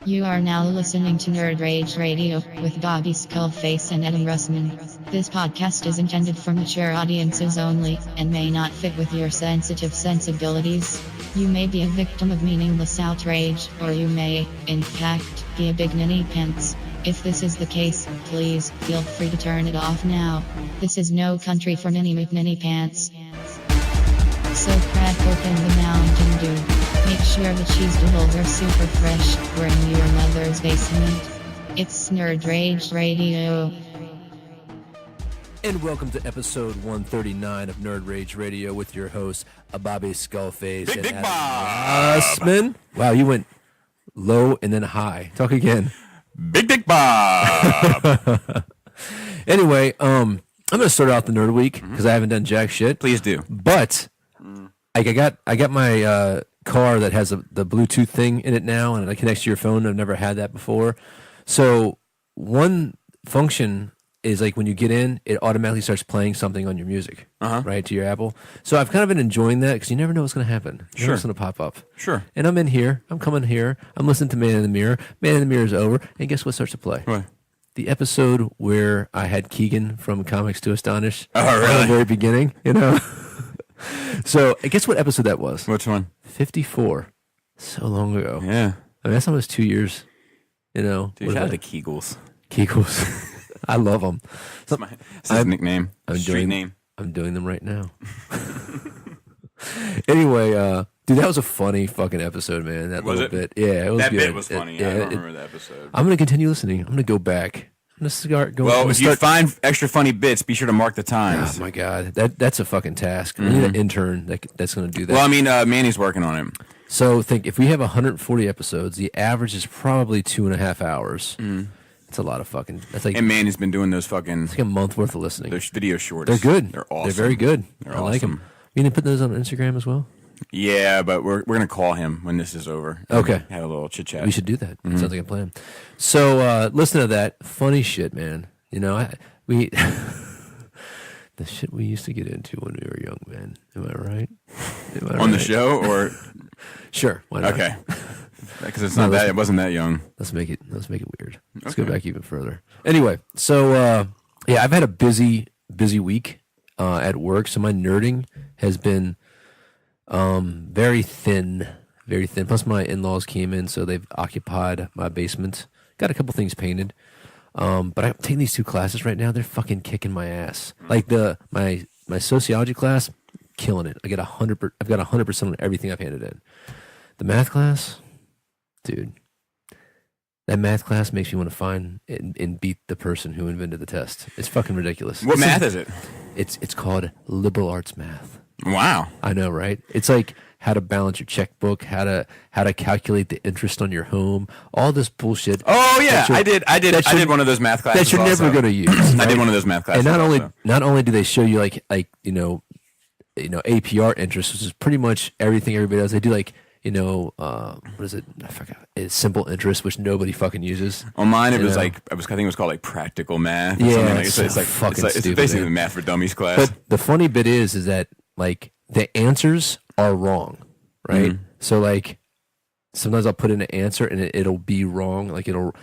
You are now listening to Nerd Rage Radio with Bobby Skullface and Adam Russman. This podcast is intended for mature audiences only and may not fit with your sensitive sensibilities. You may be a victim of meaningless outrage, or you may, in fact, be a big ninny pants. If this is the case, please feel free to turn it off now. This is no country for ninny McNinny pants. So crack open the Mountain Dew. Make sure the cheese doodles are super fresh. We're in your mother's basement. It's Nerd Rage Radio. And welcome to episode 139 of Nerd Rage Radio with your host, Bobby Skullface Big and Dick Adam Bob. Russman. Wow, you went low and then high. Talk again. Big Dick Bob. Anyway, I'm going to start out the Nerd Week because I haven't done jack shit. Please do. But I got my car that has the Bluetooth thing in it now, and it connects to your phone. I've never had that before. So one function is like when you get in, it automatically starts playing something on your music, right, to your Apple. So I've kind of been enjoying that because you never know what's going to happen. You know what's going to pop up. Sure. And I'm in here. I'm coming here. I'm listening to Man in the Mirror. Man in the Mirror is over. And guess what starts to play? What? The episode where I had Keegan from Comics to Astonish. Oh, At really? the very beginning, you know? So guess what episode that was? Which one? 54. So long ago. Yeah. I mean, that's almost 2 years, you know? Dude, What shout out is to that? Kegels. Kegels. I love them. It's his nickname. Street name. I'm doing them right now. Anyway, dude, that was a funny fucking episode, man. That Was little it? bit. Yeah, it was That good. bit was funny. I don't remember that episode. I'm going to continue listening. I'm going to go back. I'm going to start going. I'm Well, gonna if you start- find extra funny bits, be sure to mark the Oh, times. my God. That's a fucking task. We need an intern that's going to do that. Well, I mean, Manny's working on it. So think, if we have 140 episodes, the average is probably 2.5 hours. That's a lot of fucking. That's like, And Manny's been doing those fucking like a month worth of listening. those video shorts. They're good. They're awesome. They're very good. They're I like them. awesome. You didn't put those on Instagram as well? Yeah, but we're gonna call him when this is over. Okay. Have a little chit chat. We should do that. Sounds like a plan. So listen to that funny shit, man. You know, we the shit we used to get into when we were young men. Am I right? Am I on the right? show or Sure. Why not? okay? Because it's No, not that. listen. It wasn't that young. Let's make it weird. Let's Okay. go back even further. Anyway, so yeah, I've had a busy week at work. So my nerding has been very thin. Plus my in-laws came in, so they've occupied my basement. Got a couple things painted. But I'm taking these two classes right now. They're fucking kicking my ass. Like my sociology class, killing it. I've got 100% on everything I've handed in. The math class, dude. That math class makes me want to find and beat the person who invented the test. It's fucking ridiculous. What math is it? It's called liberal arts math. Wow. I know, right? It's like how to balance your checkbook, how to calculate the interest on your home, all this bullshit. Oh yeah, that you're- I did that you're- one of those math classes. that you're never also. going to use. I right? did one of those math classes. And also. not only do they show you like APR interest, which is pretty much everything everybody does. They do like what is it? I forgot. It's simple interest, which nobody fucking uses. On mine, it You was know? I think it was called like practical math. Or Yeah, something like, it's it's so like fucking it's stupid, basically man. the math for dummies class. But the funny bit is that like the answers are wrong, right? So like sometimes I'll put in an answer and it'll be wrong. Like it'll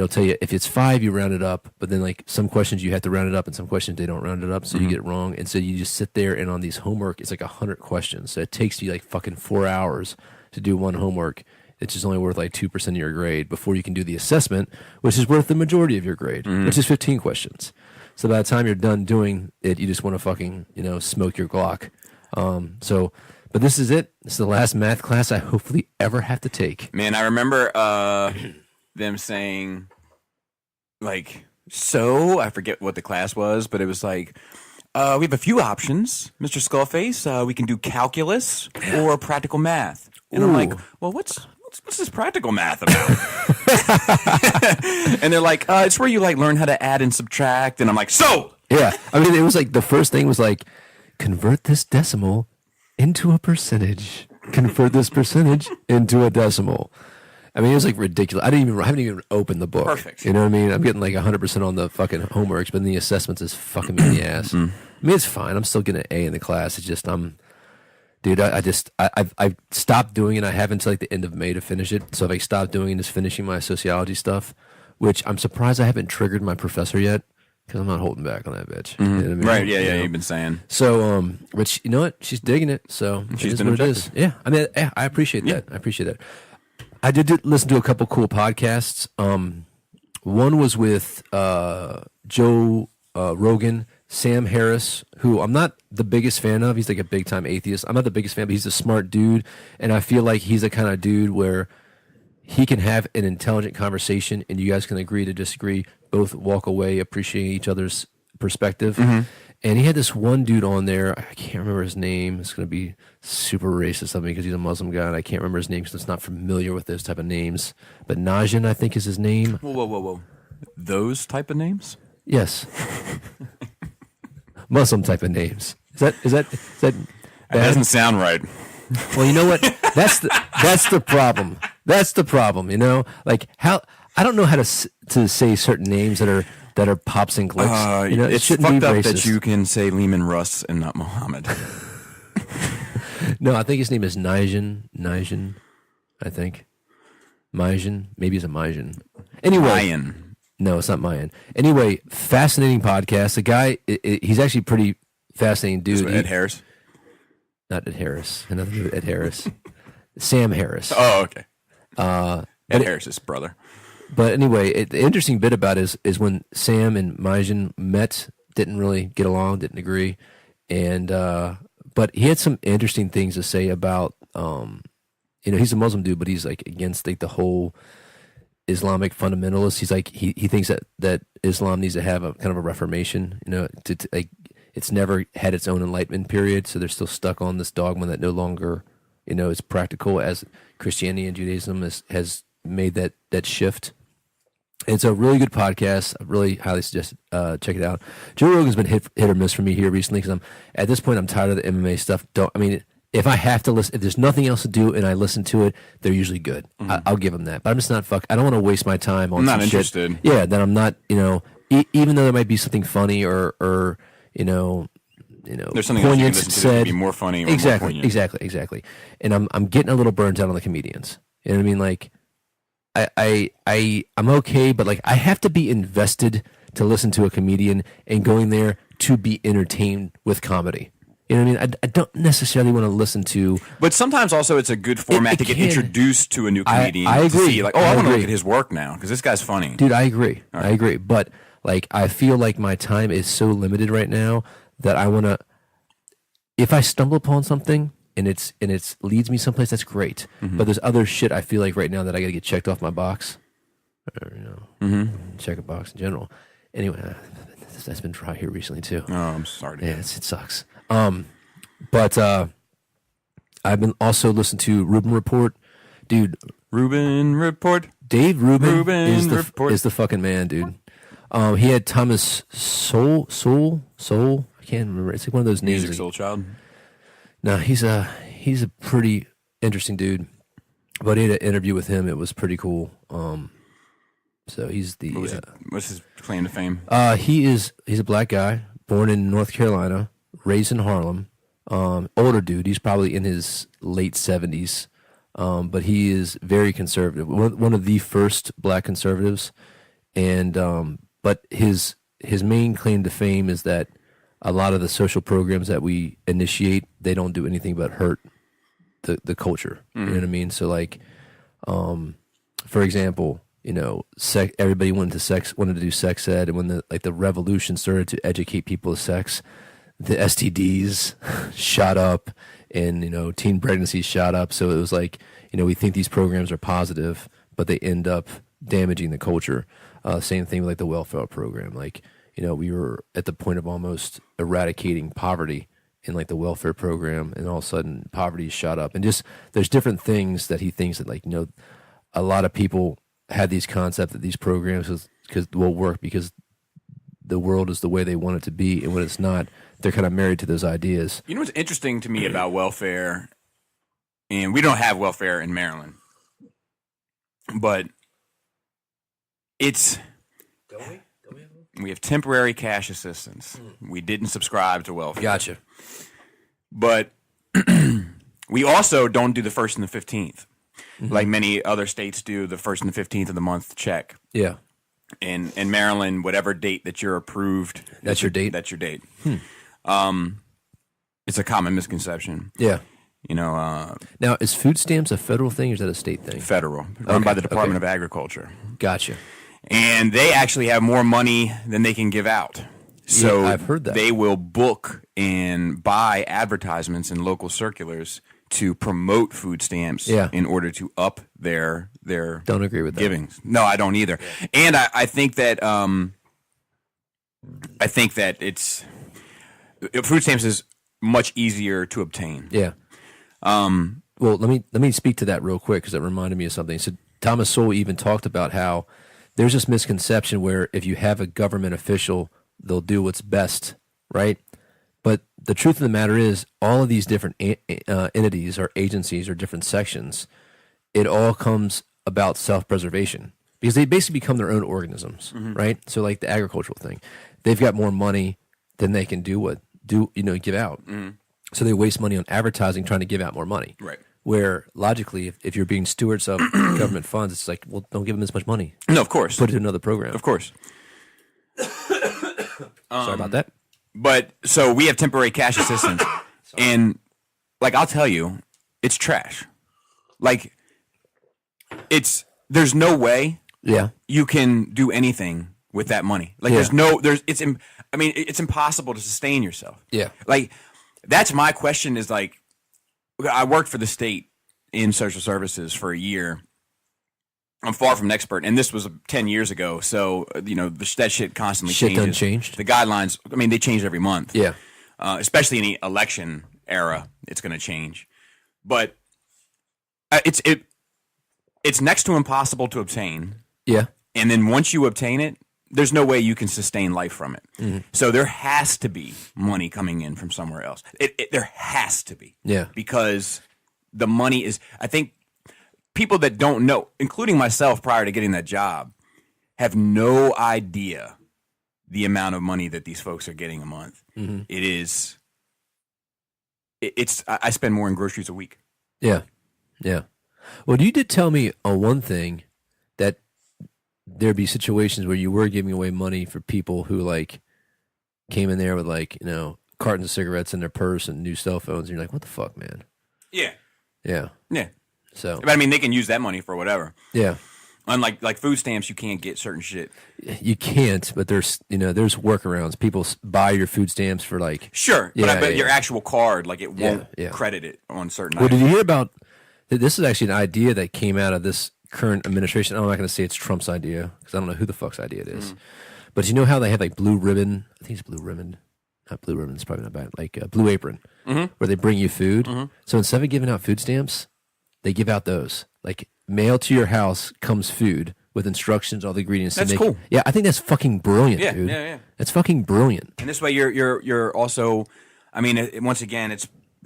tell you if it's 5, you round it up, but then like some questions you have to round it up and some questions they don't round it up, so you get it wrong. And so you just sit there and on these homework, it's like 100 questions. So it takes you like fucking 4 hours to do one homework. It's just only worth like 2% of your grade before you can do the assessment, which is worth the majority of your grade, which is 15 questions. So by the time you're done doing it, you just want to fucking, smoke your Glock. But this is it. This is the last math class I hopefully ever have to take. Man, I remember them saying like, so I forget what the class was, but it was like, we have a few options, Mr. Skullface. We can do calculus or practical math. And I'm like, Ooh. well, what's this practical math about? And they're like, it's where you like learn how to add and subtract. And I'm like, so Yeah. I mean, it was like the first thing was like, convert this decimal into a percentage. Convert this percentage into a decimal. I mean, it was like ridiculous. I haven't even opened the book. Perfect. You know what I mean? I'm getting like 100% on the fucking homeworks, but then the assessments is fucking me in the ass. I mean, it's fine. I'm still getting an A in the class. It's just Dude, I've stopped doing it. I have until like the end of May to finish it. So if I stop doing is finishing my sociology stuff, which I'm surprised I haven't triggered my professor yet because I'm not holding back on that bitch. You know what I mean? Right? Yeah, You know? You've been saying. So, which you know what? She's digging it. So She's it is been what it is. Yeah, I mean, yeah, I appreciate that. I appreciate that. I did listen to a couple cool podcasts. One was with Joe Rogan, Sam Harris, who I'm not the biggest fan of. He's like a big time atheist. I'm not the biggest fan, but he's a smart dude, and I feel like he's the kind of dude where he can have an intelligent conversation, and you guys can agree to disagree, both walk away appreciating each other's perspective. And he had this one dude on there. I can't remember his name. It's going to be super racist of me because he's a Muslim guy, and I can't remember his name because I'm not familiar with those type of names. But Najin, I think, is his name. Whoa. Those type of names? Yes. Muslim type of names. Is that That bad? doesn't sound right. Well, you know what? That's the problem. That's the problem. You know, like how I don't know how to say certain names that are pops and clicks. You know, it's shouldn't fucked be up racist. that you can say Lehman Russ and not Muhammad. No, I think his name is Nijin. I think Mayan. Maybe it's a Mayan. Anyway, Ryan. no, it's not Mayan. Anyway, fascinating podcast. The guy, he's actually pretty fascinating dude. Ed Harris. Not Ed Harris. Nothing to do with Ed Harris. Sam Harris. Oh, okay. Ed but Harris's brother. But anyway, the interesting bit about it is when Sam and Majan met, didn't really get along, didn't agree, and but he had some interesting things to say about, he's a Muslim dude, but he's like against like the whole Islamic fundamentalist. He's like he thinks that Islam needs to have a kind of a reformation, to like it's never had its own enlightenment period, so they're still stuck on this dogma that no longer, is practical as Christianity and Judaism has made that shift. It's a really good podcast. I really highly suggest check it out. Joe Rogan's been hit or miss for me here recently because at this point I'm tired of the MMA stuff. If I have to listen, if there's nothing else to do and I listen to it, they're usually good. I'll give them that. But I'm just not I don't want to waste my time on. I'm not some interested. Shit. Yeah, that I'm not. Even though there might be something funny or there's something poignant else you can listen to said, that would be more funny or exactly, more poignant. Exactly. And I'm getting a little burnt out on the comedians. You know what I mean? Like, I'm okay, but like I have to be invested to listen to a comedian and going there to be entertained with comedy. You know what I mean? I don't necessarily want to listen to. But sometimes also it's a good format to get introduced to a new comedian. I agree. To see like, I want to look at his work now because this guy's funny. Dude, I agree. Right. I agree. But like, I feel like my time is so limited right now that I want to. If I stumble upon something and it's leads me someplace, that's great. But there's other shit I feel like right now that I got to get checked off my box. Or, check a box in general. Anyway, that's been dry here recently too. Oh, I'm sorry. Yeah, it sucks. But I've been also listening to Rubin Report, dude. Rubin Report. Dave Rubin is Report. the fucking man, dude. He had Thomas Soul. I can't remember. It's like one of those names. Music Soul Child. No, he's a pretty interesting dude. But he had an interview with him. It was pretty cool. So he's the What's his claim to fame? he's a black guy born in North Carolina, raised in Harlem. Older dude. He's probably in his late 70s. But he is very conservative. One of the first black conservatives. And but his main claim to fame is that a lot of the social programs that we initiate, they don't do anything but hurt the culture. You know what I mean? So like, for example, everybody wanted to do sex ed, and when the revolution started to educate people of sex, the STDs shot up, and teen pregnancies shot up. So it was like, we think these programs are positive, but they end up damaging the culture. Same thing with like the welfare program. Like, we were at the point of almost eradicating poverty in like the welfare program, and all of a sudden poverty shot up. And just there's different things that he thinks that like, a lot of people had these concepts that these programs will work because the world is the way they want it to be, and when it's not, they're kind of married to those ideas. You know what's interesting to me about welfare, and we don't have welfare in Maryland, but we have temporary cash assistance. We didn't subscribe to welfare. Gotcha. But We also don't do the 1st and the 15th, like many other states do. The 1st and the 15th of the month check. Yeah. In Maryland, whatever date that you're approved, That's your date? That's your date. It's a common misconception. Yeah. You know, Now, is food stamps a federal thing or is that a state thing? federal, run by the Department of Agriculture. Gotcha. And they actually have more money than they can give out. So Yeah, I've heard that. they will book and buy advertisements in local circulars to promote food stamps Yeah. in order to up their Don't agree with that. givings. No, I don't either. And I think that it's food stamps is much easier to obtain. Yeah. Well, let me speak to that real quick because it reminded me of something. So Thomas Sowell even talked about how there's this misconception where if you have a government official, they'll do what's best, right? But the truth of the matter is, all of these different entities or agencies or different sections, it all comes about self-preservation because they basically become their own organisms, right? So like the agricultural thing, they've got more money than they can give out. So they waste money on advertising trying to give out more money. Right. Where logically, if you're being stewards of government funds, it's like, well, don't give them as much money. No, of course. Put it in another program. Of course. Sorry about that. But so we have temporary cash assistance, and like I'll tell you, it's trash. Like there's no way Yeah. you can do anything with that money. Like Yeah. it's impossible to sustain yourself. Yeah. Like that's my question is like I worked for the state in social services for a year. I'm far from an expert, and this was 10 years ago. So, that shit constantly Shit done changes. changed. The guidelines, they change every month. Yeah. Especially in the election era, it's going to change. But it's next to impossible to obtain. Yeah. And then once you obtain it, there's no way you can sustain life from it. So there has to be money coming in from somewhere else. There has to be. Yeah. Because the money is, I think, people that don't know, including myself prior to getting that job, have no idea the amount of money that these folks are getting a month. I spend more in groceries a week. Yeah. Yeah. Well, you did tell me on one thing that there'd be situations where you were giving away money for people who like came in there with like, cartons of cigarettes in their purse and new cell phones. And you're like, what the fuck, man? Yeah. Yeah. Yeah. So, But they can use that money for whatever. yeah. Unlike like food stamps, you can't get certain shit. You can't, but there's workarounds. People buy your food stamps for like. Sure, Yeah, but yeah. your actual card, like it won't Yeah. credit it on certain Well, items. did you hear about? This is actually an idea that came out of this current administration. I'm not going to say it's Trump's idea because I don't know who the fuck's idea it is. But you know how they have like Blue Ribbon? I think it's Blue Ribbon. Not Blue Ribbon. It's probably not bad. Like Blue Apron, where they bring you food. So instead of giving out food stamps, they give out those. Like mail to your house comes food with instructions, all the ingredients. That's to make, cool. Yeah, I think that's fucking brilliant, Yeah, dude. yeah. That's fucking brilliant. And this way, you're also, once again,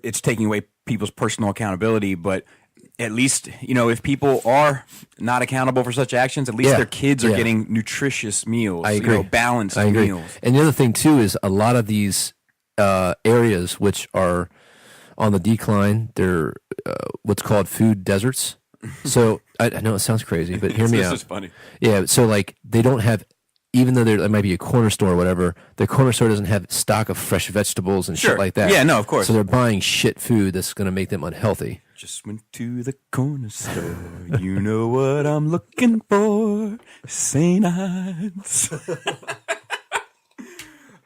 it's taking away people's personal accountability, but at least if people are not accountable for such actions, at least Yeah. their kids are Yeah. getting nutritious meals. I agree. Balanced I agree. meals. And the other thing too is a lot of these areas which are on the decline, they're what's called food deserts. So I know it sounds crazy, but hear me This out. is funny. Yeah, so like they don't have, even though there might be a corner store or whatever, the corner store doesn't have stock of fresh vegetables and Sure. shit like that. Yeah, no, of course. So they're buying shit food that's going to make them unhealthy. Just went to the corner store. You know what I'm looking for. St. Ives.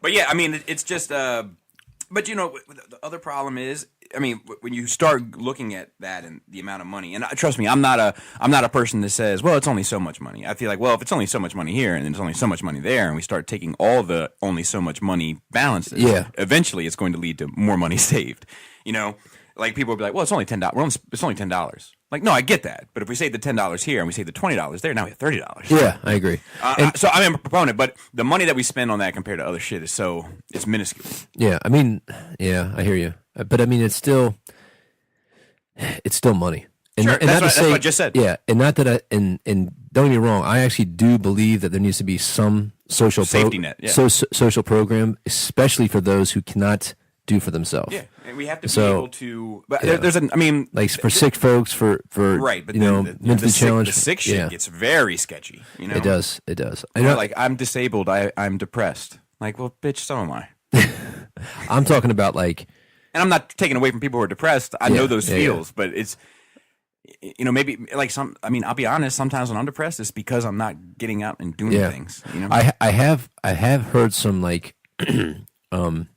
But yeah, it's just. But the other problem is, when you start looking at that and the amount of money, and trust me, I'm not a person that says, well, it's only so much money. I feel like, well, if it's only so much money here and there's only so much money there, and we start taking all the only so much money balances, Yeah. eventually it's going to lead to more money saved. Like people will be like, well, it's only $10. It's only $10. Like, no, I get that, but if we save the $10 here and we save the $20 there, now we have $30. Yeah, I agree. So I'm a proponent, but the money that we spend on that compared to other shit is it's minuscule. Yeah, yeah, I hear you. But it's still money. And, Sure, and that's not to what- say, that's what I just said. Yeah, and not that and don't get me wrong, I actually do believe that there needs to be some social Safety net, yeah. social program, especially for those who cannot do for themselves. Yeah, and we have to be So, able to. But yeah. there's I mean, Like for sick folks, for right, but you then know, the mentally sick, challenged. the sick shit yeah, gets very sketchy. You know, it does. It does. I You know, know. like I'm disabled. I'm depressed. Like, well, bitch, so am I. I'm talking about like. And I'm not taking away from people who are depressed. I know those yeah. feels, but it's, you know, maybe like I mean, I'll be honest. Sometimes when I'm depressed, it's because I'm not getting out and doing things. You know, I have heard some like some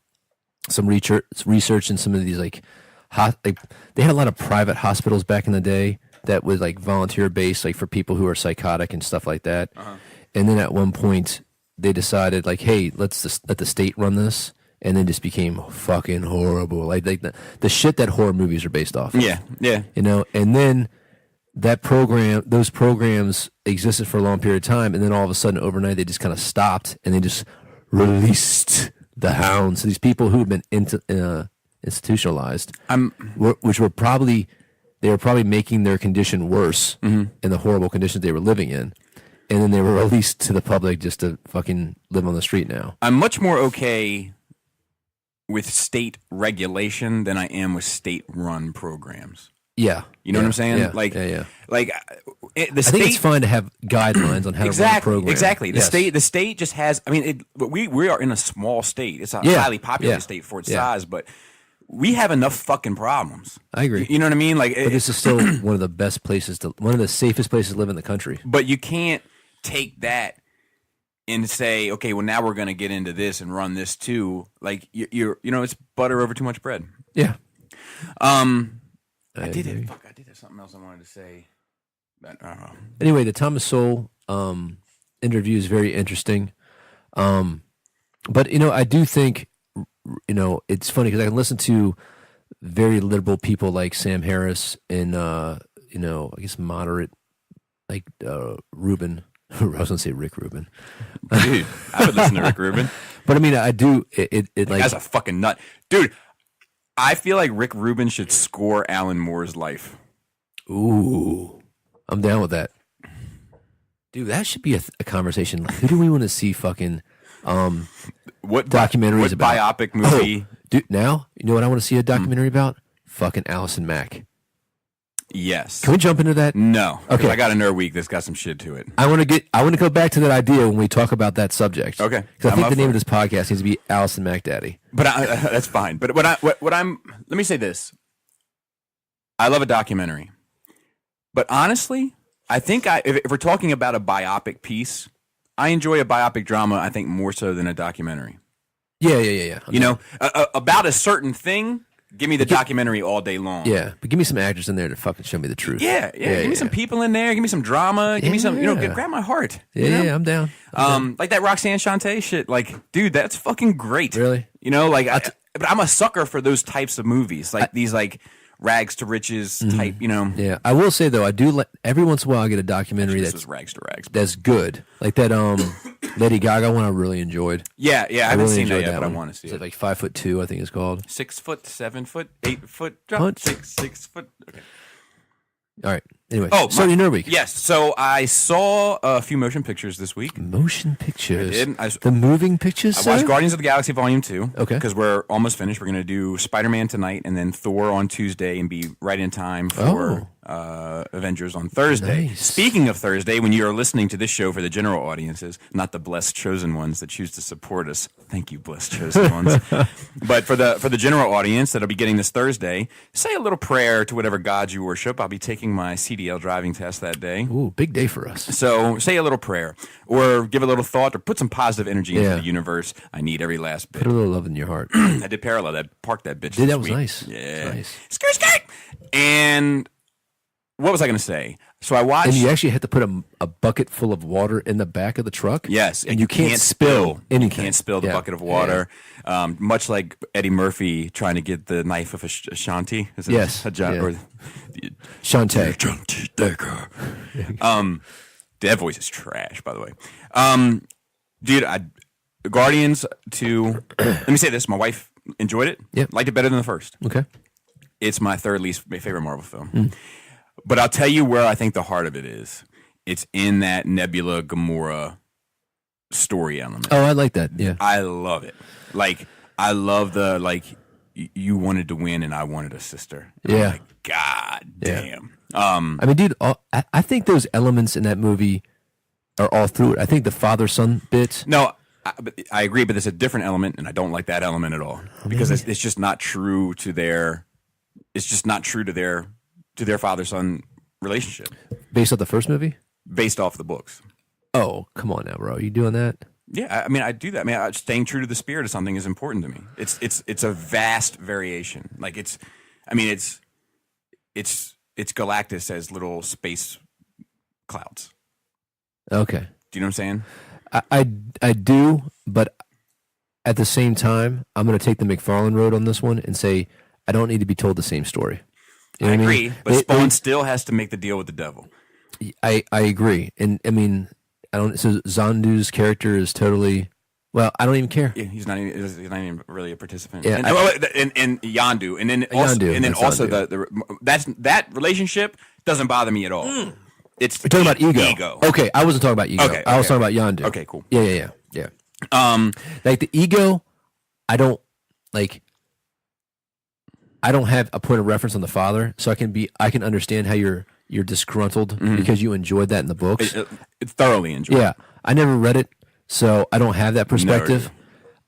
research in some of these like they had a lot of private hospitals back in the day that was like volunteer based, like for people who are psychotic and stuff like that. And then at one point they decided like, hey, let's just let the state run this. And then just became fucking horrible. Like the shit that horror movies are based off of. yeah. You know, and then those programs existed for a long period of time, and then all of a sudden overnight they just kind of stopped and they just released the hounds. So these people who had been institutionalized, which were probably making their condition worse in the horrible conditions they were living in. And then they were released to the public just to fucking live on the street now. I'm much more okay with state regulation than I am with state-run programs. Yeah. You know what I'm saying? Yeah, like, the state. I think it's fine to have guidelines on how to run a program. Exactly. Yes. The state just has. I mean, we are in a small state. It's a highly populated state for its size, but we have enough fucking problems. I agree. You know what I mean? Like, but this is still one of the best places one of the safest places to live in the country. But you can't take that and say, okay, well now we're going to get into this and run this too. Like you know, it's butter over too much bread. Yeah. I did it. Fuck, I did have something else I wanted to say. But, anyway, the Thomas Sowell interview is very interesting. But you know, I do think, you know, it's funny because I can listen to very liberal people like Sam Harris and you know, I guess moderate like Rubin. I was going to say Rick Rubin. Dude, I would listen to Rick Rubin. But I mean, I do. It like that's a fucking nut, dude. I feel like Rick Rubin should score Alan Moore's life. Ooh, I'm down with that, dude. That should be a conversation. Like, who do we want to see? Fucking what documentaries what about? biopic movie? Oh, dude, now you know what I want to see a documentary about? Fucking Allison Mack. Yes. Can we jump into that? No. Okay. I got a nerd week that's got some shit to it. I want to go back to that idea when we talk about that subject. Okay. Because I I'm think up the name for of this podcast needs to be Allison Mack Daddy. But that's fine. But let me say this. I love a documentary. But honestly, I think if we're talking about a biopic piece, I enjoy a biopic drama, I think, more so than a documentary. Yeah. You know, about a certain thing. Give me the documentary all day long. Yeah, but give me some actors in there to fucking show me the truth. Yeah. Give me some people in there. Give me some drama. Give me some, you know, grab my heart. Yeah, I'm down. Like that Roxanne Shante shit. Like, dude, that's fucking great. Really? You know, like, but I'm a sucker for those types of movies. Like these, like, rags to riches type, you know. Yeah, I will say though, I do every once in a while I get a documentary This was rags to rags. that's good, like that Lady Gaga one I really enjoyed. Yeah, I haven't really seen that enjoyed yet, but I one. want to see Is it. it like 5'2"? I think it's called. 6 foot, 7 foot, 8 foot, drop, Punch. 6 foot. Okay. All right. Anyway, Oh, so your nerd week. Yes. So I saw a few motion pictures this week. Motion pictures. I did. The moving pictures. I watched sir? Guardians of the Galaxy Volume 2. Okay. Because we're almost finished. We're going to do Spider-Man tonight and then Thor on Tuesday and be right in time for Avengers on Thursday. Nice. Speaking of Thursday, when you are listening to this show for the general audiences, not the blessed chosen ones that choose to support us. Thank you, blessed chosen ones. But for the general audience that'll be getting this Thursday, say a little prayer to whatever God you worship. I'll be taking my CDL driving test that day. Ooh, big day for us. So say a little prayer or give a little thought or put some positive energy into Yeah. the universe. I need every last bit. Put a little love in your heart. I did parallel that, parked that bitch. Dude, this that was week. nice. Yeah. That's nice. Skirt. And what was I going to say? So I watched. And you actually had to put a bucket full of water in the back of the truck. Yes, and you can't spill You anything. can't spill the Yeah. bucket of water. Much like Eddie Murphy trying to get the knife of Ashanti. Is it Yes, Or Shantae. Ashanti Decker. That voice is trash, by the way. Dude, Guardians 2. Let me say this: my wife enjoyed it. Yep. Liked it better than the first. Okay. It's my third least favorite Marvel film. But I'll tell you where I think the heart of it is. It's in that Nebula Gamora story element. Oh, I like that. Yeah. I love it. Like, I love the, like, you wanted to win and I wanted a sister. And Yeah. I'm like, God Yeah. damn. I mean, dude, I think those elements in that movie are all through it. I think the father-son bit. No, I agree, but there's a different element, and I don't like that element at all because it's just not true to their. It's just not true to their father-son relationship Based off the first movie? based off the books. Oh, come on now, bro. You doing that? Yeah, I mean, I do that. I mean, staying true to the spirit of something is important to me. It's a vast variation. Like it's Galactus as little space clouds. Okay. Do you know what I'm saying? I do, but at the same time, I'm going to take the McFarlane road on this one and say I don't need to be told the same story. You know I what agree, mean? but Spawn still has to make the deal with the devil. I agree, and I mean, I don't. So Zandu's character is totally. Well, I don't even care. Yeah, he's not even really a participant. Yeah, and Yondu, and then also, Yondu, and then that's also Yondu. that relationship doesn't bother me at all. It's We're talking about ego. Okay, I wasn't talking about ego. Okay, I was okay. talking about Yondu. Okay, cool. Yeah. Like the ego, I don't like. I don't have a point of reference on the father, so I can understand how you're disgruntled because you enjoyed that in the books. It thoroughly enjoyed. Yeah, I never read it, so I don't have that perspective.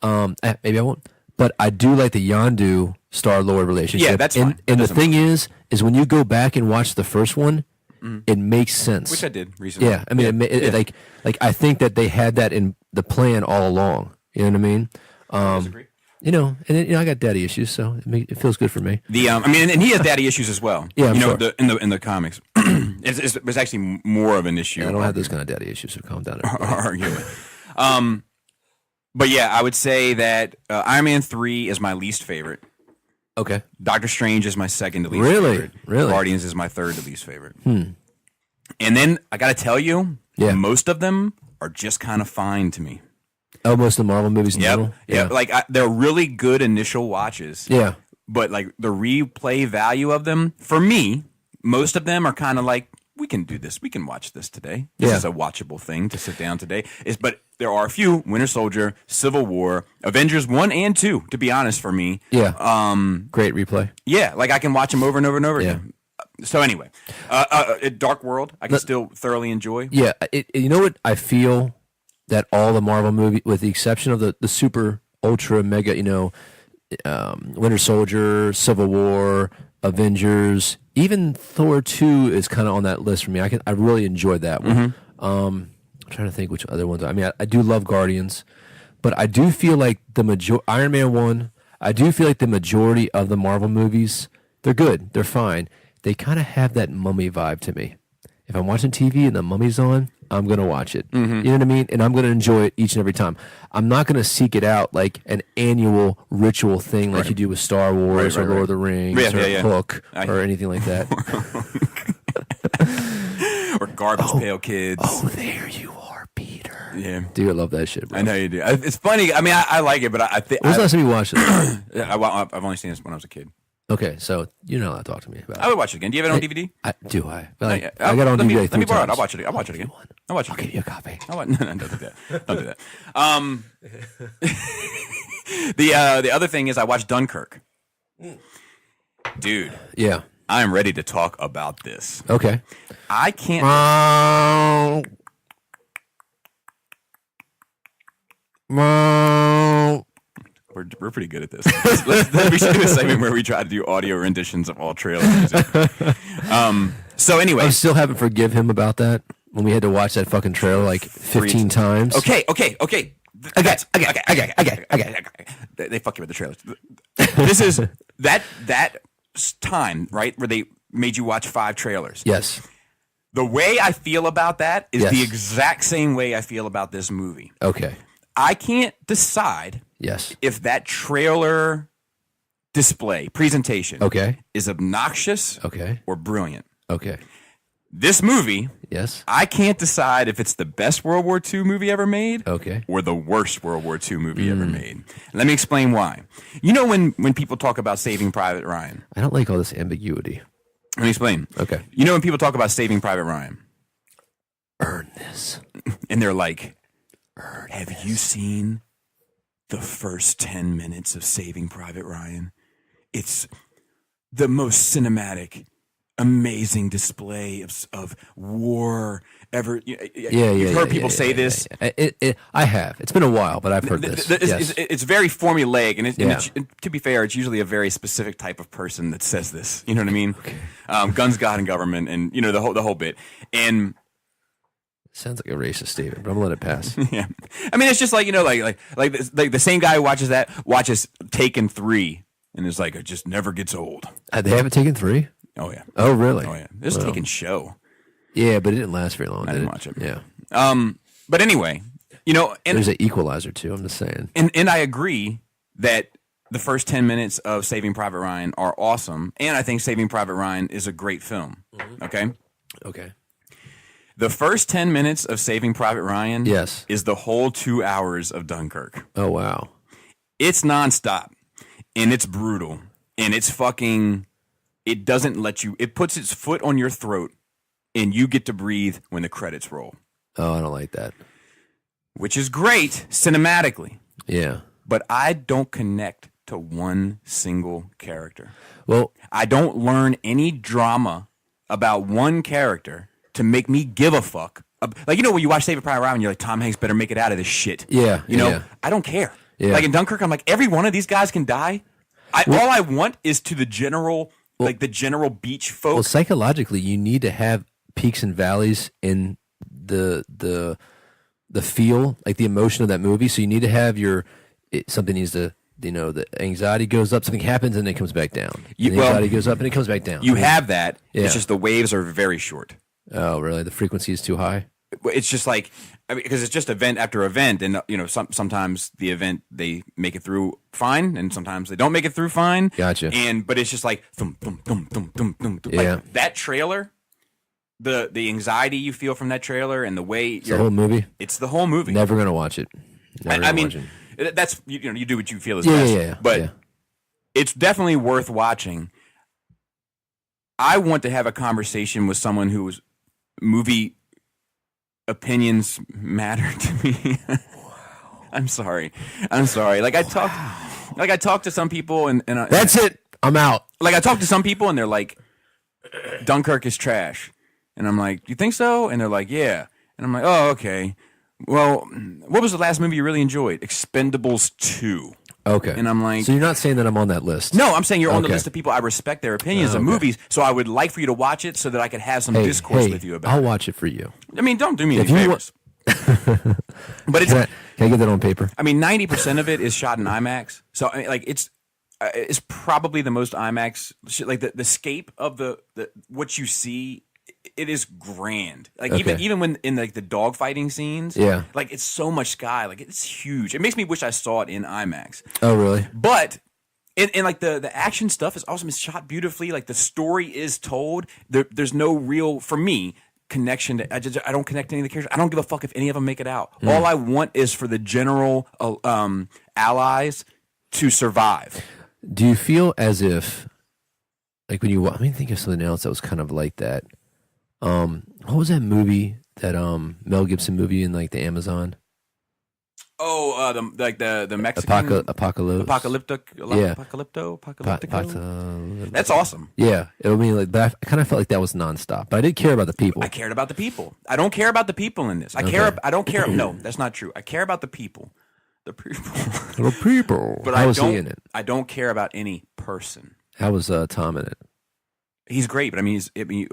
Maybe I won't, but I do like the Yondu Star-Lord relationship. Yeah, that's fine. And the thing is when you go back and watch the first one, it makes sense. Which I did recently. Yeah, I mean, like I think that they had that in the plan all along. You know what I mean? I disagree. You know, and then, I got daddy issues, so it feels good for me. I mean, and he has daddy issues as well. Yeah, I'm sure. in the comics, it's actually more of an issue. I don't have those kind of daddy issues, so calm down. Argument. But yeah, I would say that Iron Man 3 is my least favorite. Okay. Doctor Strange is my second to least Really? favorite. Really? Guardians is my third to least favorite. And then I got to tell you, most of them are just kind of fine to me. Oh, most of the Marvel movies in general? Yeah. Like they're really good initial watches. Yeah. But like the replay value of them, for me, most of them are kind of like, we can do this. We can watch this today. This is a watchable thing to sit down today. But there are a few: Winter Soldier, Civil War, Avengers 1 and 2, to be honest, for me. Yeah. Great replay. Yeah, like I can watch them over and over and over Yeah. again. So anyway, Dark World, I can still thoroughly enjoy. Yeah. You know what? I feel that all the Marvel movies, with the exception of the super ultra mega, Winter Soldier, Civil War, Avengers, even Thor 2 is kind of on that list for me. I really enjoyed that one. I'm trying to think which other ones. I mean, I do love Guardians, but I do feel like Iron Man 1, I do feel like the majority of the Marvel movies, they're good. They're fine. They kind of have that Mummy vibe to me. If I'm watching TV and the Mummy's on, I'm going to watch it. You know what I mean? And I'm going to enjoy it each and every time. I'm not going to seek it out like an annual ritual thing like you do with Star Wars or Lord of the Rings or Hook or anything like that. Or Garbage Pail Kids. Oh, there you are, Peter. Yeah. Dude, I love that shit, bro. I know you do. It's funny. I mean, I like it, but I think... When was the last time you watched it? I've only seen this when I was a kid. Okay, so you're not allowed to talk to me about it. I would watch it again. Do you have it on DVD? I I got it on DVD Let three me borrow it. times. I'll watch it again. I'll watch it again. I'll give you a copy. No, don't do that. Don't do that. The other thing is I watched Dunkirk. Dude, Yeah. I am ready to talk about this. Okay. I can't... We're pretty good at this. We should do a segment where we try to do audio renditions of all trailer music. So anyway, I still haven't forgive him about that when we had to watch that fucking trailer like 15 times. Okay. Okay. They fuck you with the trailers. This is that time, right, where they made you watch 5 trailers. Yes. The way I feel about that is Yes. the exact same way I feel about this movie. Okay. I can't decide Yes. if that trailer display presentation Okay. is obnoxious Okay. or brilliant. Okay. This movie, Yes. I can't decide if it's the best World War II movie ever made Okay. or the worst World War II movie ever made. Let me explain why. You know when people talk about Saving Private Ryan? I don't like all this ambiguity. Let me explain. Okay. You know when people talk about Saving Private Ryan? Earn this. And they're like, have you seen the first 10 minutes of Saving Private Ryan? it's the most cinematic, amazing display of war ever. You've heard people say this. I have. It's been a while, but I've heard this. Yes. It's very formulaic, and to be fair, it's usually a very specific type of person that says this. You know what I mean? Okay. Guns, God, and government, and the whole bit. And sounds like a racist statement, but I'm gonna let it pass. Yeah, I mean, it's just like like the same guy who watches Taken 3, and is like, it just never gets old. They haven't Taken 3. Oh yeah. Oh really? Oh yeah. This Taken show. Yeah, but it didn't last very long. I didn't watch it. Yeah. But anyway, and there's an Equalizer too. I'm just saying. And I agree that the first 10 minutes of Saving Private Ryan are awesome, and I think Saving Private Ryan is a great film. Mm-hmm. Okay. The first 10 minutes of Saving Private Ryan, yes, is the whole 2 hours of Dunkirk. Oh wow. It's nonstop, and it's brutal, and it's fucking. It doesn't let you. It puts its foot on your throat, and you get to breathe when the credits roll. Oh, I don't like that. Which is great cinematically. Yeah. But I don't connect to one single character. Well, I don't learn any drama about one character to make me give a fuck. Like, when you watch Saving Private Ryan, you're like, Tom Hanks better make it out of this shit. Yeah. I don't care. Yeah. Like in Dunkirk, I'm like, every one of these guys can die. All I want is to the general, the general beach folk. Well, psychologically, you need to have peaks and valleys in the feel, like the emotion of that movie. So you need to have something needs to, the anxiety goes up, something happens, and it comes back down. The anxiety goes up, and it comes back down. You have that. Yeah. It's just the waves are very short. Oh, really? The frequency is too high? It's just like, because it's just event after event, and sometimes the event they make it through fine, and sometimes they don't make it through fine. Gotcha. But it's just like thum, thum, thum, thum, thum, thum. Yeah. Like that trailer, the anxiety you feel from that trailer, and the way it's the whole movie. It's the whole movie. Never gonna watch it. I mean, that's you do what you feel is best. Yeah. But it's definitely worth watching. I want to have a conversation with someone whose movie opinions matter to me. Wow. I'm sorry. Like I talked to some people and that's it. I'm out. Like I talked to some people and they're like, Dunkirk is trash. And I'm like, you think so? And they're like, yeah. And I'm like, oh, okay. Well, what was the last movie you really enjoyed? Expendables 2. Okay. And I'm like, so you're not saying that I'm on that list? No, I'm saying you're on the list of people. I respect their opinions of movies, so I would like for you to watch it so that I could have some discourse with you about it. I'll watch it for you. I mean, don't do me any favors. But it's can I get that on paper? I mean, 90% of it is shot in IMAX, so I mean, like it's probably the most IMAX shit. Like the scape of the what you see. It is grand. Like even when in like the dog fighting scenes, like it's so much sky. Like it's huge. It makes me wish I saw it in IMAX. Oh, really? But and like the action stuff is awesome. It's shot beautifully. Like the story is told. There's no real, for me, connection to. I don't connect to any of the characters. I don't give a fuck if any of them make it out. All I want is for the general allies to survive. Do you feel as if, like when you? Think of something else that was kind of like that. What was that movie, that Mel Gibson movie in like the Amazon? Oh, the Mexican apocalyptic. Yeah. Apocalypto. That's awesome. Yeah, I mean, but I kind of felt like that was nonstop. But I did care about the people. I cared about the people. I don't care about the people in this. I don't care. No, that's not true. I care about the people. The people. But How was he in it? I don't care about any person. How was Tom in it? He's great, but I mean,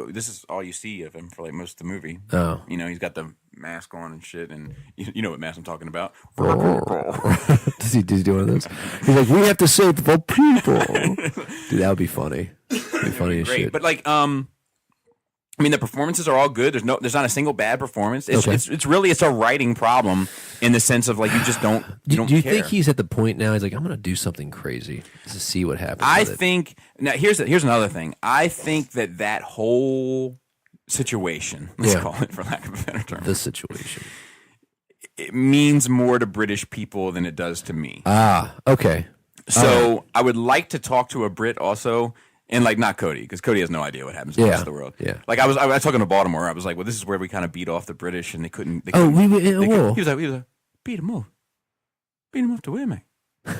this is all you see of him for like most of the movie. Oh, he's got the mask on and shit, and you know what mask I'm talking about. Does he do one of those? He's like, we have to save the people. Dude, that would be funny. That'd be funny as shit. But like, I mean, the performances are all good. There's not a single bad performance. It's really a writing problem in the sense of like you just don't. Do you think he's at the point now? He's like, I'm going to do something crazy to see what happens. I think now here's another thing. I think that whole situation, let's call it for lack of a better term, the situation, it means more to British people than it does to me. Ah, okay. So I would like to talk to a Brit also. And like not Cody, because Cody has no idea what happens in the rest of the world. Yeah. Like I was talking to Baltimore. I was like, well, this is where we kind of beat off the British, and they couldn't. He was like, beat them off to where, man? I'm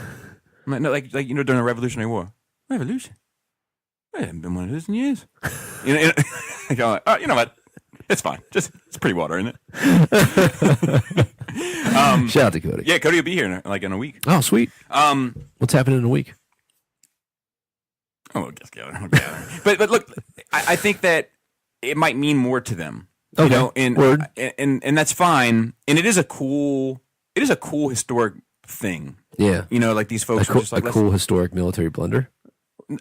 like, no, like during the Revolutionary War. Revolution. I haven't been one of those in years. You know, you know what? It's fine. It's pretty water, isn't it? Shout out to Cody. Yeah, Cody will be here in a week. Oh, sweet. What's happening in a week? Oh, we'll get together. But look, I think that it might mean more to them. You Okay. know, Word. and that's fine. And it is a cool historic thing. Yeah. You know, like these folks are just like a cool historic military blunder.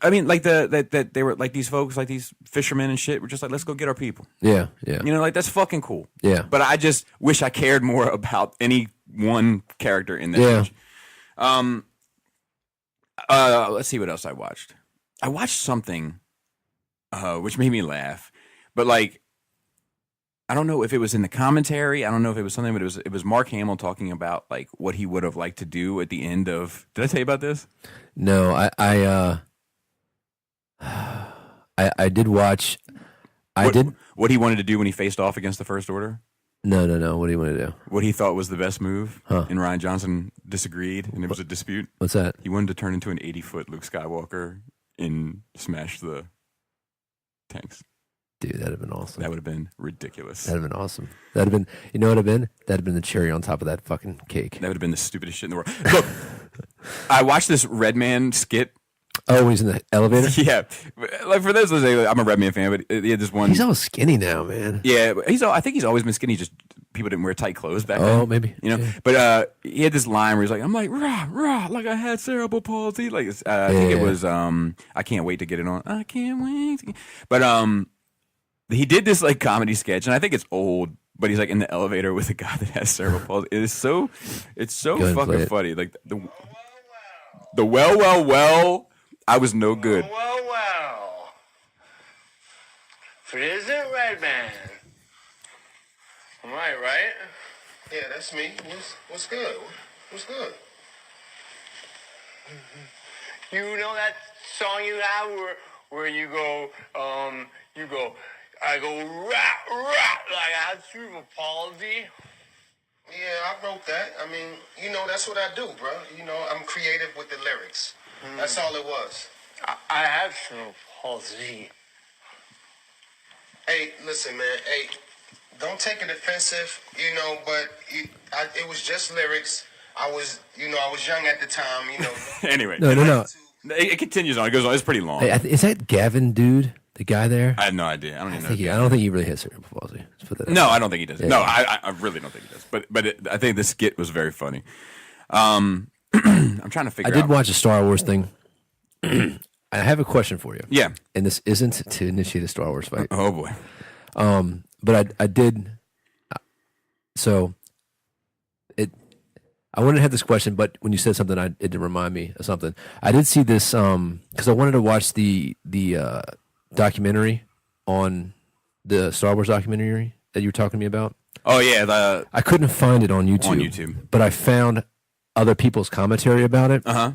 I mean, like that they were like these folks, like these fishermen and shit, were just like, let's go get our people. Yeah. Yeah. You know, like that's fucking cool. Yeah. But I just wish I cared more about any one character in that. Yeah. Movie. Let's see what else I watched. I watched something, which made me laugh, but like, I don't know if it was in the commentary. I don't know if it was something, but it was Mark Hamill talking about like what he would have liked to do at the end of. Did I tell you about this? No, I did watch. What he wanted to do when he faced off against the First Order. No. What do you want to do? What he thought was the best move, Huh. and Ryan Johnson disagreed, and it was a dispute. What's that? He wanted to turn into an 80-foot Luke Skywalker and smash the tanks. Dude, that'd have been awesome. That would have been ridiculous. That'd have been awesome. That'd have been, you know what it'd have been? That'd have been the cherry on top of that fucking cake. That would have been the stupidest shit in the world. Look, I watched this Redman skit. Oh, when he's in the elevator? Yeah, like for those listening, I'm a Redman fan, but he had this one. He's all skinny now, man. Yeah, I think he's always been skinny. Just people didn't wear tight clothes back then. Oh, maybe. You know, Yeah. but he had this line where he's like, "I'm like rah rah, like I had cerebral palsy." Like I think it was I can't wait to get it on. I can't wait. But he did this like comedy sketch, and I think it's old. But he's like in the elevator with a guy that has cerebral palsy. It's so Go ahead and play fucking it. funny. Like the well. I was no good. Well. Prison Redman. Right? Yeah, that's me. What's good? What's good? You know that song you have where you go, I go, rah, like I have cerebral palsy. Yeah, I wrote that. I mean, you know, that's what I do, bro. You know, I'm creative with the lyrics. That's all it was. I have cerebral palsy. Hey, listen, man. Hey, don't take it offensive, you know, but it was just lyrics. I was young at the time, you know. Anyway, No. It continues on. It goes on. It's pretty long. Hey, is that Gavin dude? The guy there? I have no idea. I don't even know. I don't think he really has cerebral palsy. Let's put that out. No, I don't think he does. Yeah. No, I really don't think he does. But I think the skit was very funny. I'm trying to figure I out. did watch a Star Wars thing. I have a question for you. Yeah. And this isn't to initiate a Star Wars fight. Oh boy. But I did. So I wanted to have this question, but when you said something, it did remind me of something. I did see this because I wanted to watch the documentary on the Star Wars documentary that you were talking to me about. Oh yeah. I couldn't find it on YouTube. On YouTube. But I found other people's commentary about it. Uh huh.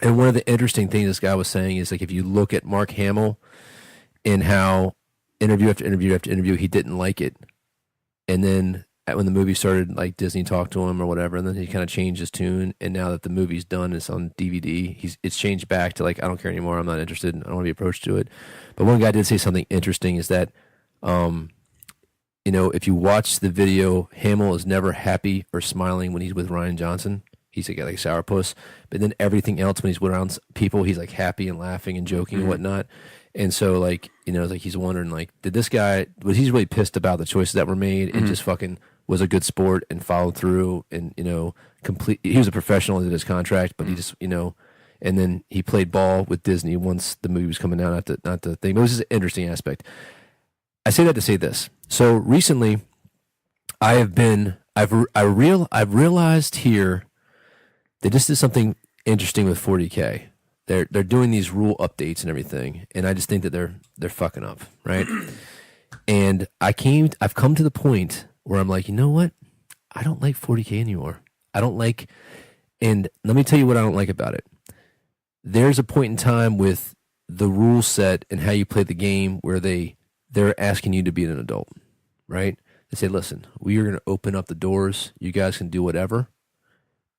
And one of the interesting things this guy was saying is like if you look at Mark Hamill and how interview after interview after interview he didn't like it, and then when the movie started, like Disney talked to him or whatever, and then he kind of changed his tune. And now that the movie's done, it's on DVD. It's changed back to like I don't care anymore. I'm not interested. I don't want to be approached to it. But one guy did say something interesting is that, you know, if you watch the video, Hamill is never happy or smiling when he's with Ryan Johnson. He's like a sourpuss. But then everything else when he's around people, he's like happy and laughing and joking and whatnot. And so like, you know, like he's wondering like, did this guy, was he really pissed about the choices that were made and just fucking was a good sport and followed through and, you know, he was a professional and did his contract, but he just, you know, and then he played ball with Disney once the movie was coming out, not the thing. But it was just an interesting aspect. I say that to say this. So recently I've realized here that this is something interesting with 40K. They're doing these rule updates and everything, and I just think that they're fucking up, right? And I've come to the point where I'm like, you know what? I don't like 40K anymore. I don't like, and let me tell you what I don't like about it. There's a point in time with the rule set and how you play the game where they're asking you to be an adult, right? They say, listen, we are going to open up the doors. You guys can do whatever.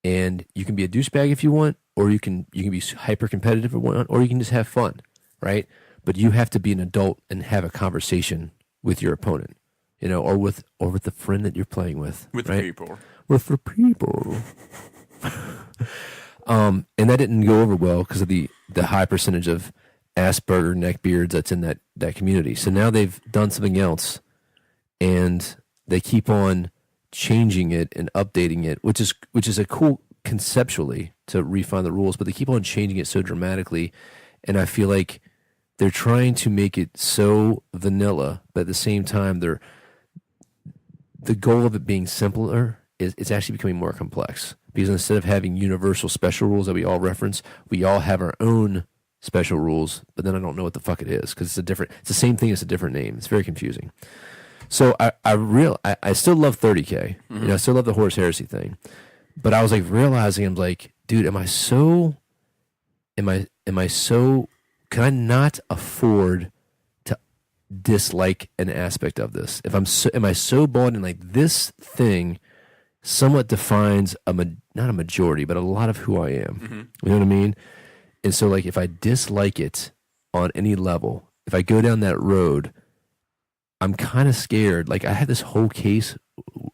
and you can be a douchebag if you want, or you can be hyper competitive if you want, or you can just have fun, right? But you have to be an adult and have a conversation with your opponent, or with the friend that you're playing with, With right? the people. With the people. And that didn't go over well because of the high percentage of Asperger neckbeards that's in that community. So now they've done something else, and they keep on changing it and updating it, which is a cool conceptually to refine the rules, but they keep on changing it so dramatically, and I feel like they're trying to make it so vanilla, but at the same time, the goal of it being simpler is it's actually becoming more complex. Because instead of having universal special rules that we all reference, we all have our own special rules, but then I don't know what the fuck it is because it's the same thing, it's a different name. It's very confusing. So I still love 30K. Mm-hmm. I still love the Horus Heresy thing. But I was like realizing, I'm like, dude, am I so can I not afford to dislike an aspect of this? Am I so bought in, like, this thing somewhat defines not a majority, but a lot of who I am. Mm-hmm. You know what I mean? And so, like, if I dislike it on any level, if I go down that road, I'm kind of scared. Like, I had this whole case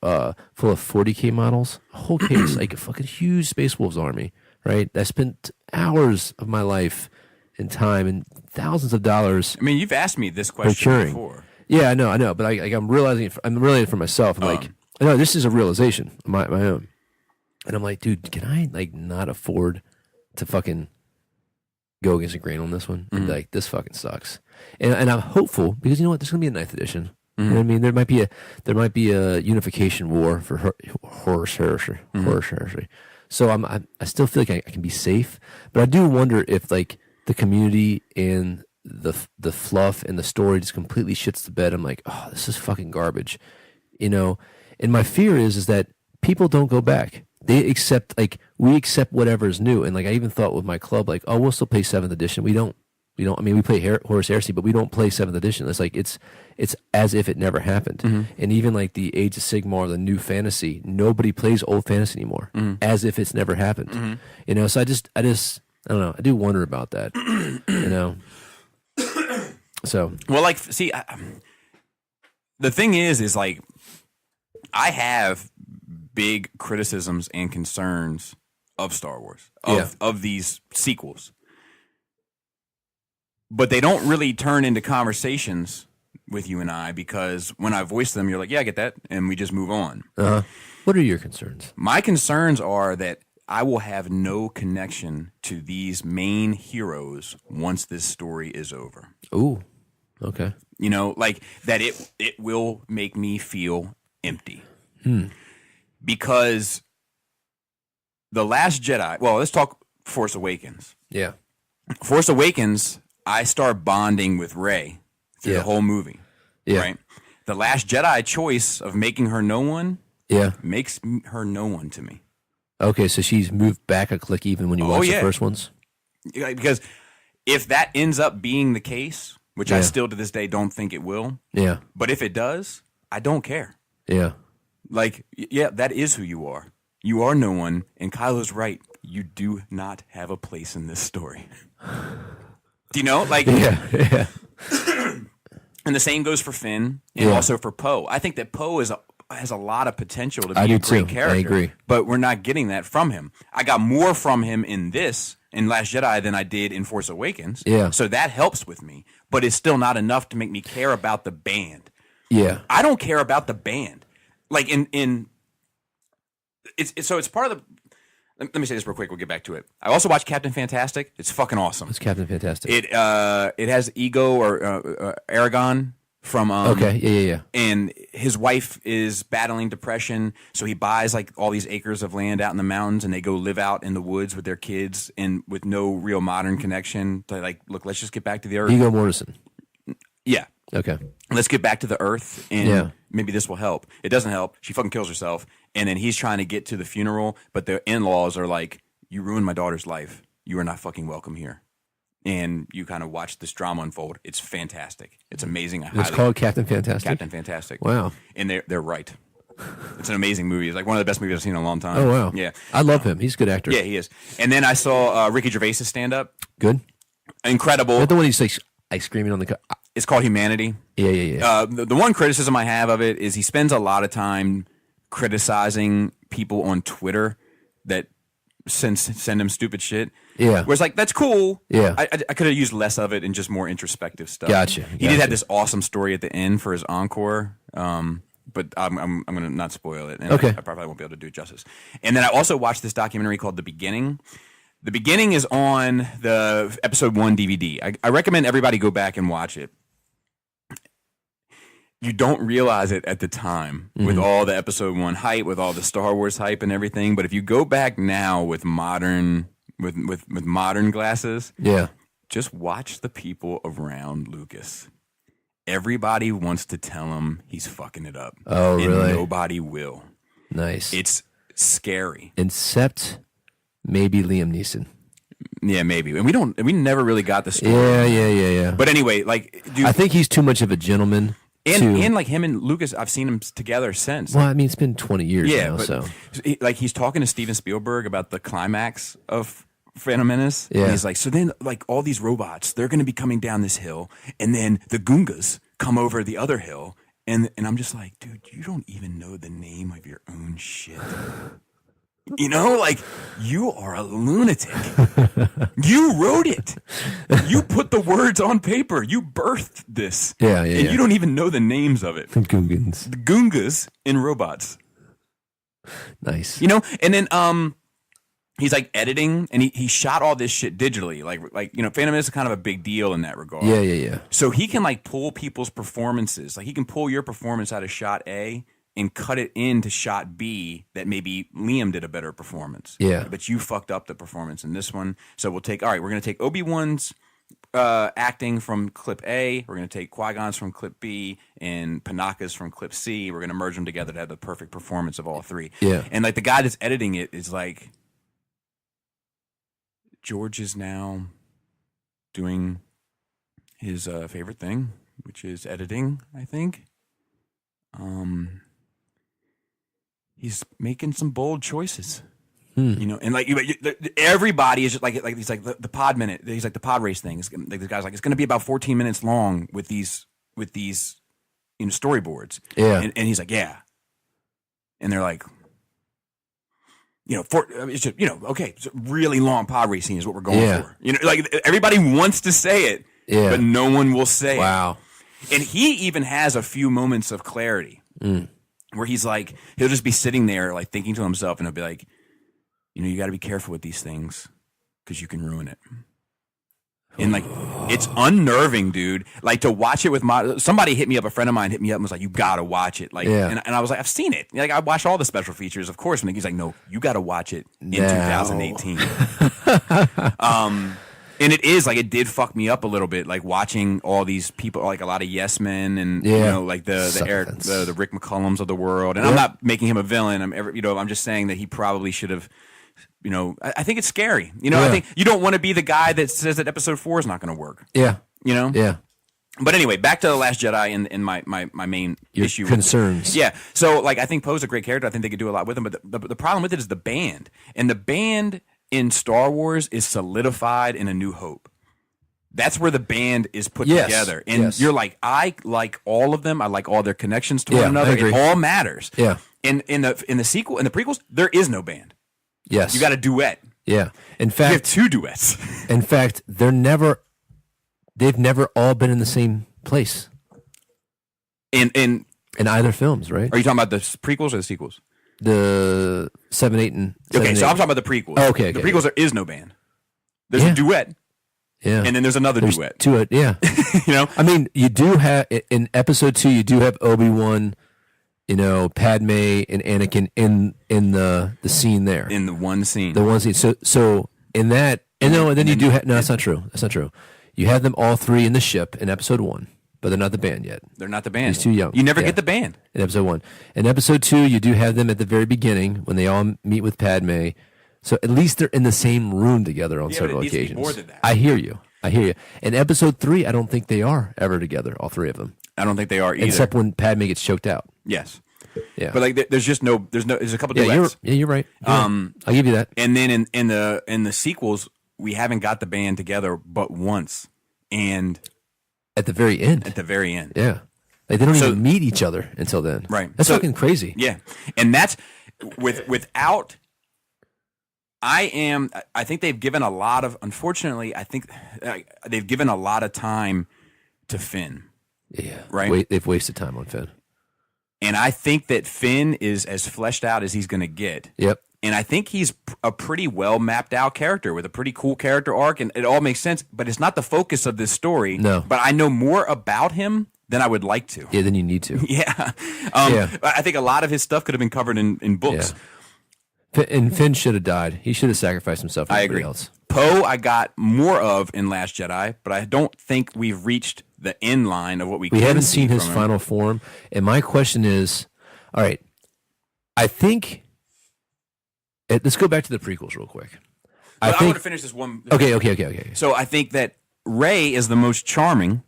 full of 40K models, a whole case, like a fucking huge Space Wolves army, right? I spent hours of my life and time and thousands of dollars. I mean, you've asked me this question procuring. before. Yeah, I know, but I'm realizing it for myself. I'm like, no, this is a realization of my own. And I'm like, dude, can I, like, not afford to fucking go against the grain on this one? And be like, this fucking sucks. And I'm hopeful because you know what? There's gonna be a 9th edition. You know what I mean? There might be a unification war for Horus Heresy. Horus Heresy. So I still feel like I can be safe, but I do wonder if, like, the community and the fluff and the story just completely shits the bed. I'm like, oh, this is fucking garbage, And my fear is that people don't go back. They accept, like, we accept whatever is new. And, like, I even thought with my club, like, oh, we'll still play 7th edition. We don't. I mean, we play Horus Heresy, but we don't play 7th edition. It's like it's as if it never happened. And even, like, the Age of Sigmar, the new fantasy, nobody plays old fantasy anymore, as if it's never happened. So I just I don't know. I do wonder about that. So, well, like, see, the thing is like, I have big criticisms and concerns of Star Wars, of these sequels. But they don't really turn into conversations with you and I, because when I voice them, you're like, yeah, I get that, and we just move on. what are your concerns? My concerns are that I will have no connection to these main heroes once this story is over. Ooh, okay. Like, that it will make me feel empty. Because The Last Jedi, well, let's talk Force Awakens. Yeah. Force Awakens, I start bonding with Rey through the whole movie. Yeah. Right? The Last Jedi choice of making her no one makes her no one to me. Okay, so she's moved back a click even when you watch the first ones? Because if that ends up being the case, which I still to this day don't think it will, but if it does, I don't care. Yeah. Like, yeah, that is who you are. You are no one, and Kylo's right. You do not have a place in this story. Do you know? Like, Yeah. And the same goes for Finn and also for Poe. I think that Poe has a lot of potential to be a great character. I agree. But we're not getting that from him. I got more from him in Last Jedi than I did in Force Awakens. Yeah. So that helps with me. But it's still not enough to make me care about the band. Yeah. I don't care about the band. Like, it's part of the... Let me say this real quick. We'll get back to it. I also watched Captain Fantastic. It's fucking awesome. It's Captain Fantastic. It has Ego or Aragon from okay. Yeah. And his wife is battling depression, so he buys, like, all these acres of land out in the mountains, and they go live out in the woods with their kids and with no real modern connection. To, like, look, let's just get back to the earth. Ego Mortensen. Yeah. Okay. Let's get back to the earth, and maybe this will help. It doesn't help. She fucking kills herself, and then he's trying to get to the funeral, but the in-laws are like, you ruined my daughter's life. You are not fucking welcome here. And you kind of watch this drama unfold. It's fantastic. It's amazing. It's called Captain Fantastic? Captain Fantastic. Wow. And they're right. It's an amazing movie. It's like one of the best movies I've seen in a long time. Oh wow. Yeah, I love him. He's a good actor. yeah, he is. And then I saw Ricky Gervais' stand up. Good. Incredible. Is that the one he's like screaming on the. It's called Humanity. Yeah. The one criticism I have of it is he spends a lot of time criticizing people on Twitter that send him stupid shit. Yeah. Whereas like that's cool. Yeah. I could have used less of it and just more introspective stuff. Gotcha. He did have this awesome story at the end for his encore. But I'm gonna not spoil it. And Okay. I probably won't be able to do it justice. And then I also watched this documentary called The Beginning. The Beginning is on the episode 1 DVD. I recommend everybody go back and watch it. You don't realize it at the time with all the episode 1 hype, with all the Star Wars hype and everything. But if you go back now with modern modern glasses, Yeah. just watch the people around Lucas. Everybody wants to tell him he's fucking it up. Oh, and really? nobody will. Nice. It's scary. Except maybe Liam Neeson. Yeah, maybe. And we never really got the story. Yeah. But anyway, like, dude, I think he's too much of a gentleman. and like him and Lucas, I've seen them together since. Well, I mean, it's been 20 years Yeah, now, but so. like he's talking to Steven Spielberg about the climax of Phantom Menace. Yeah. And he's like, so then like all these robots, they're going to be coming down this hill, and then the Goongas come over the other hill, and I'm just like, dude, you don't even know the name of your own shit. You know, like, you are a lunatic. You wrote it. You put the words on paper. You birthed this. Yeah. And you don't even know the names of it. Goongans. The Goongas in robots. Nice. You know, and then he's like editing, and he shot all this shit digitally. Like you know, Phantom Menace is kind of a big deal in that regard. Yeah. So he can like pull people's performances. Like he can pull your performance out of shot A and cut it into shot B that maybe Liam did a better performance. Yeah. But you fucked up the performance in this one. So we're going to take Obi-Wan's acting from clip A, we're going to take Qui-Gon's from clip B, and Panaka's from clip C. We're going to merge them together to have the perfect performance of all three. Yeah. And like the guy that's editing it is like, George is now doing his favorite thing, which is editing, I think. He's making some bold choices, you know, and like everybody is just like he's like the pod minute. He's like the pod race thing. Like this guy's like, it's going to be about 14 minutes long with these you know, storyboards. Yeah. And he's like, yeah. And they're like, you know, it's just, you know, okay, it's a really long pod racing is what we're going for. You know, like everybody wants to say it, but no one will say it. Wow. And he even has a few moments of clarity where he's like, he'll just be sitting there like thinking to himself, and he'll be like, you know, you got to be careful with these things because you can ruin it. And like, it's unnerving, dude. Like to watch it with somebody hit me up, a friend of mine hit me up and was like, you got to watch it. Like, and I was like, I've seen it. Like I watched all the special features, of course. And he's like, no, you got to watch it in 2018. And it is like, it did fuck me up a little bit, like watching all these people, like a lot of yes men, and you know, like the Rick McCullums of the world. And I'm not making him a villain. I'm just saying that he probably should have. You know, I think it's scary. You know, I think you don't want to be the guy that says that episode 4 is not going to work. Yeah. You know. Yeah. But anyway, back to The Last Jedi and my main issue. Concerns. Yeah. So like, I think Poe's a great character. I think they could do a lot with him. But the problem with it is the band, and the band in Star Wars is solidified in A New Hope. That's where the band is put together. And you're like, I like all of them. I like all their connections to one another. It all matters. Yeah. In the sequel, in the prequels, there is no band. Yes. You got a duet. Yeah. In You fact, have 2 duets. in fact, they've never all been in the same place In in either films, right? Are you talking about the prequels or the sequels? The 7, 8, and 7, Okay, so 8. I'm talking about the prequels. Oh, okay, The okay. prequels, there is no band. There's a duet, Yeah. and then there's another There's duet. to it. Yeah. You know? I mean, you do have in episode 2, you do have Obi-Wan, you know, Padme and Anakin in the scene there. In the one scene. The one scene. So in that, and then you do have, no, that's not true. That's not true. You have them all 3 in the ship in episode 1, but they're not the band yet. They're not the band. He's too young. You never Yeah. get the band. In episode 1. In episode 2, you do have them at the very beginning when they all meet with Padme. So at least they're in the same room together on Yeah, but several it needs to be occasions. more than that. I hear you. In episode 3, I don't think they are ever together, all 3 of them. I don't think they are either. Except when Padme gets choked out. Yes. Yeah. But like, there's a couple Yeah, duets. you're right. I'll give you that. And then in the sequels, we haven't got the band together but once, and At the very end. at the very end. Yeah. Like they don't So- even meet each other until then. Right. That's So- fucking crazy. Yeah, and that's without. I think they've given a lot of. Unfortunately, I think they've given a lot of time to Finn, Yeah. Right. They've wasted time on Finn. and I think that Finn is as fleshed out as he's going to get. Yep. And I think he's a pretty well mapped out character with a pretty cool character arc, and it all makes sense. But it's not the focus of this story. No. But I know more about him than I would like to. Yeah, then you need to. Yeah. Yeah. I think a lot of his stuff could have been covered in books. And Finn should have died. He should have sacrificed himself for I everybody agree. else. Poe, I got more of in Last Jedi, but I don't think we've reached the end line of what we We can haven't see seen his from him. final form. And my question is, all right, I think let's go back to the prequels real quick. I think want to finish this one. Okay. So I think that Rey is the most charming.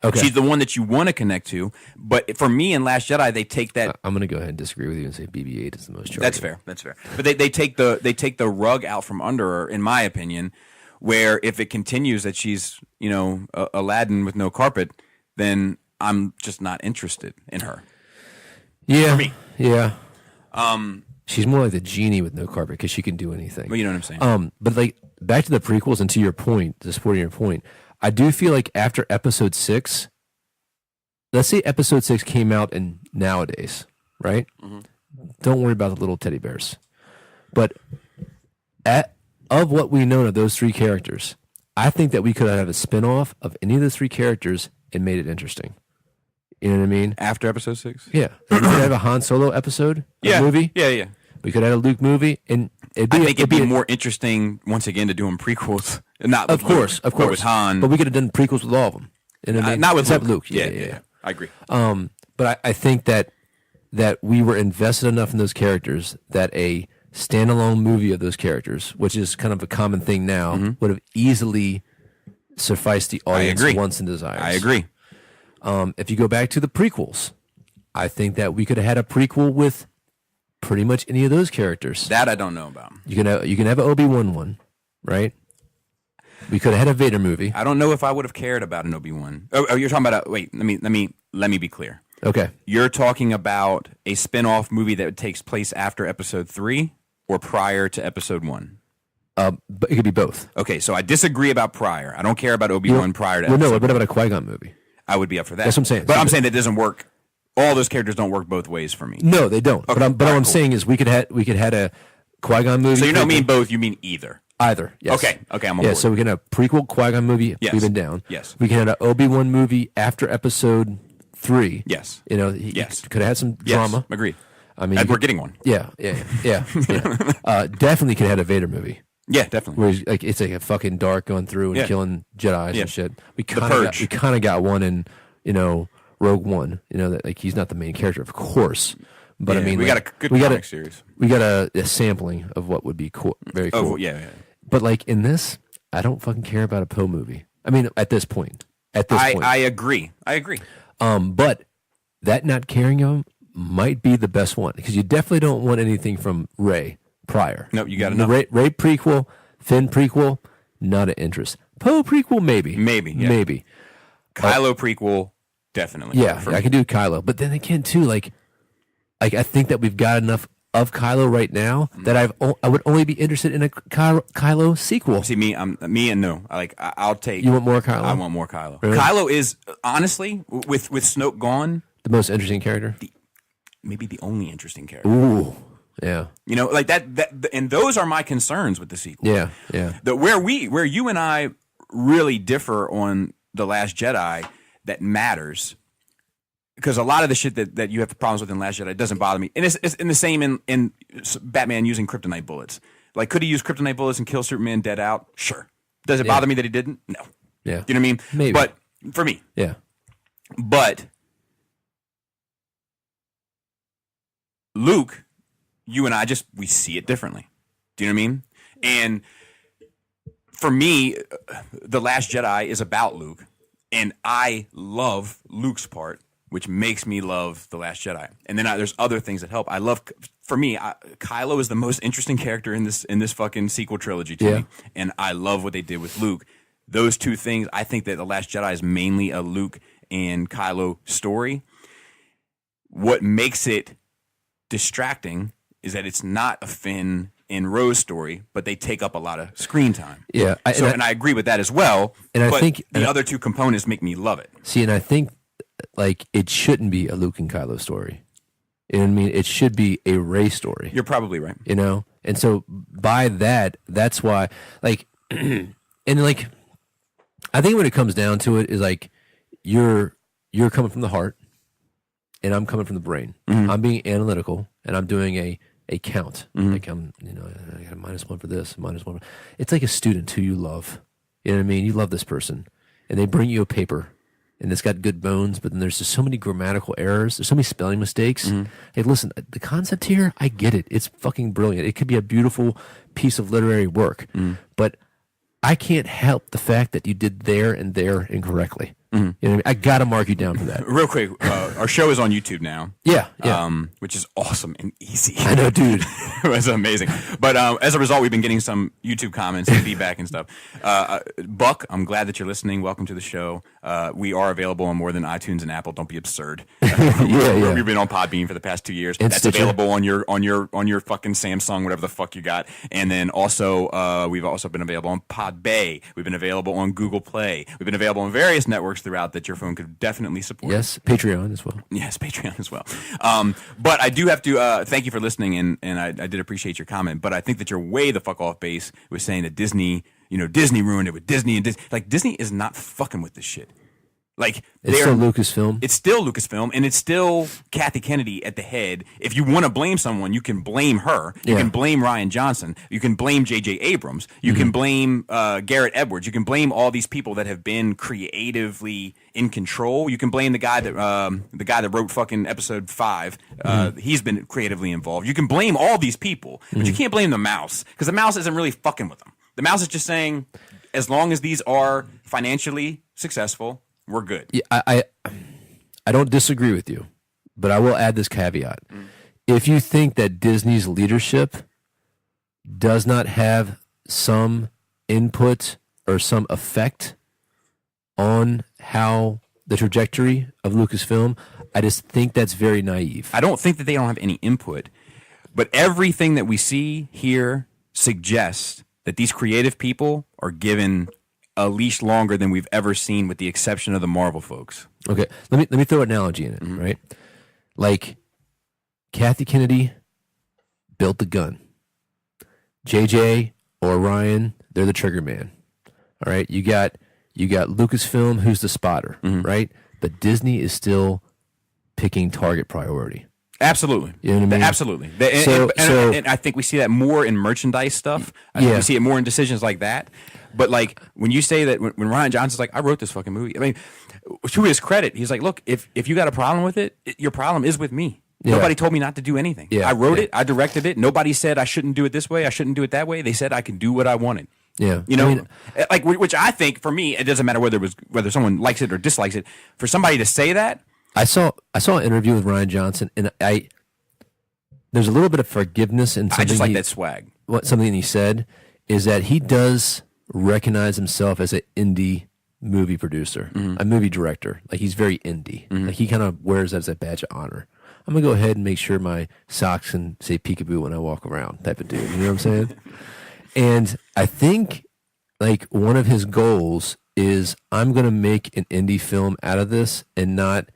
Okay. She's the one that you want to connect to. But for me in Last Jedi, they take that. I'm going to go ahead and disagree with you and say BB-8 is the most charming. That's fair. That's fair. But they take the rug out from under her, in my opinion. Where if it continues that she's Aladdin with no carpet, then I'm just not interested in her. Yeah. For me. Yeah. She's more like the genie with no carpet because she can do anything. Well, you know what I'm saying. But like back to the prequels and to your point, to supporting your point, I do feel like after episode 6, let's say episode 6 came out in nowadays, right? Mm-hmm. Don't worry about the little teddy bears. But of what we know of those 3 characters, I think that we could have had a spin-off of any of the 3 characters and made it interesting. You know what I mean? After episode 6? Yeah. We could have a Han Solo episode, movie. Yeah. We could have a Luke movie, and I think it'd be more interesting once again to do them prequels, not Of with Luke, course, but with Han. But we could have done prequels with all of them. You know what I mean? not with Except Luke. Luke. Yeah. I agree. But I think that we were invested enough in those characters that a standalone movie of those characters, which is kind of a common thing now, would have easily sufficed the audience agree. wants and desires. I agree. If you go back to the prequels, I think that we could have had a prequel with pretty much any of those characters. That I don't know about. You can have an Obi-Wan one, right? We could have had a Vader movie. I don't know if I would have cared about an Obi-Wan. Oh, you're talking about wait. Let me be clear. Okay. You're talking about a spin-off movie that takes place after episode 3 or prior to episode 1. But it could be both. Okay, so I disagree about prior. I don't care about Obi-Wan prior to Well, episode no, what about a Qui-Gon movie? I would be up for that. That's what I'm saying. But So I'm the- saying that doesn't work. All those characters don't work both ways for me. No, they don't. Okay, But all alright, I'm cool. saying is we could had a Qui-Gon movie. So you don't mean both, you mean either. either. Yes. Okay, I'm on Yeah, board. so we can have a prequel Qui-Gon movie. Yes. We've been down. Yes. We can have an Obi-Wan movie after episode 3. Yes. You know, he Yes. could have had some Yes, drama. agreed. I mean, And you we're could- getting one. Yeah. Definitely could have had a Vader movie. Yeah, definitely. Where he's, like it's like a fucking dark going through and Yeah. killing Jedi's Yeah. and shit. We The kind Purge. of got one in Rogue One. That like he's not the main character, of course. But I Yeah, mean, we like, got a good we got comic series. We got a sampling of what would be cool, very cool. Oh, yeah. But like in this, I don't fucking care about a Poe movie. I mean, at this point, I agree. But that not caring him might be the best one because you definitely don't want anything from Rey prior. No, you got The enough. Rey prequel, Finn prequel, not an interest. Poe prequel, maybe, Yeah. maybe. Kylo prequel, definitely. Yeah, for I me. can do Kylo, but then again, too, like I think that we've got enough of Kylo right now that I would only be interested in a Kylo sequel. See me, and no. I'll take. You want more Kylo? I want more Kylo. Really? Kylo is honestly with Snoke gone, The most interesting character. maybe the only interesting character. Ooh, yeah, Like that, and those are my concerns with the sequel. yeah. Where you and I really differ on The Last Jedi that matters, because a lot of the shit that you have problems with in Last Jedi doesn't bother me, and it's in the same in Batman using kryptonite bullets. Like, could he use kryptonite bullets and kill Superman dead out? Sure. Does it bother me that he didn't? No. Yeah. You know what I mean? Maybe. But for me, Yeah. but Luke, you and I we see it differently. Do you know what I mean? And for me, The Last Jedi is about Luke, and I love Luke's part which makes me love The Last Jedi. And then there's other things that help. I love, for me, Kylo is the most interesting character in this fucking sequel trilogy to me. And I love what they did with Luke. Those two things, I think that The Last Jedi is mainly a Luke and Kylo story. What makes it distracting is that it's not a Finn and Rose story, but they take up a lot of screen time. Yeah. And I agree with that as well. And I but think the other two components make me love it. See, and I think like it shouldn't be a Luke and Kylo story. You know what I mean? It should be a Rey story. You're probably right. You know? And so by that, that's why like and like I think when it comes down to it is like you're coming from the heart and I'm coming from the brain. I'm being analytical and I'm doing a count. Like I'm, I got a -1 for this, -1. It's like a student who you love. You know what I mean? You love this person and they bring you a paper and it's got good bones, but then there's just so many grammatical errors. There's so many spelling mistakes. Hey, listen, the concept here, I get it. It's fucking brilliant. It could be a beautiful piece of literary work, but I can't help the fact that you did there and there incorrectly. You know what I mean? I got to mark you down for that. Real quick, our show is on YouTube now. Yeah. Which is awesome and easy. I know, dude. It was amazing. But as a result, we've been getting some YouTube comments and feedback and stuff. Buck, I'm glad that you're listening. Welcome to the show. We are available on more than iTunes and Apple. Don't be absurd. We've been on Podbean for the past 2 years. And That's Stitcher. available on your fucking Samsung, whatever the fuck you got. And then also, we've also been available on Podbay. We've been available on Google Play. We've been available on various networks throughout that your phone could definitely support. Yes, Patreon as well. Yes, Patreon as well. But I do have to thank you for listening, and I did appreciate your comment. But I think that you're way the fuck off base with saying that Disney ruined it with Disney and Disney. Like, Disney is not fucking with this shit. Like, It's still Lucasfilm. It's still Lucasfilm, and it's still Kathy Kennedy at the head. If you want to blame someone, you can blame her. You can blame Ryan Johnson. You can blame J.J. Abrams. You can blame Garrett Edwards. You can blame all these people that have been creatively in control. You can blame the guy that wrote fucking episode 5. He's been creatively involved. You can blame all these people, but you can't blame the mouse because the mouse isn't really fucking with them. The mouse is just saying, as long as these are financially successful, we're good. Yeah, I don't disagree with you, but I will add this caveat. If you think that Disney's leadership does not have some input or some effect on how the trajectory of Lucasfilm, I just think that's very naive. I don't think that they don't have any input, but everything that we see here suggests that these creative people are given a leash longer than we've ever seen, with the exception of the Marvel folks. Okay, let me throw an analogy in it, right? Like, Kathy Kennedy built the gun. JJ or Ryan, they're the trigger man. All right, you got Lucasfilm, who's the spotter, right? But Disney is still picking target priority. Absolutely. You know what I mean? Absolutely. And I think we see that more in merchandise stuff. I think we see it more in decisions like that. But like when you say that when Ryan Johnson's like, I wrote this fucking movie. I mean, to his credit, he's like, look, if you got a problem with it, your problem is with me. Yeah. Nobody told me not to do anything. Yeah. I wrote it. I directed it. Nobody said I shouldn't do it this way. I shouldn't do it that way. They said I can do what I wanted. Yeah. You know, like, which I think for me, it doesn't matter whether someone likes it or dislikes it. For somebody to say that, I saw an interview with Ryan Johnson, and there's a little bit of forgiveness in something. I just like that swag. Something he said is that he does recognize himself as an indie movie producer, a movie director. Like, he's very indie. Like, he kind of wears that as a badge of honor. I'm gonna go ahead and make sure my socks can say peekaboo when I walk around, type of dude. You know what I'm saying? And I think like one of his goals is, I'm gonna make an indie film out of this and not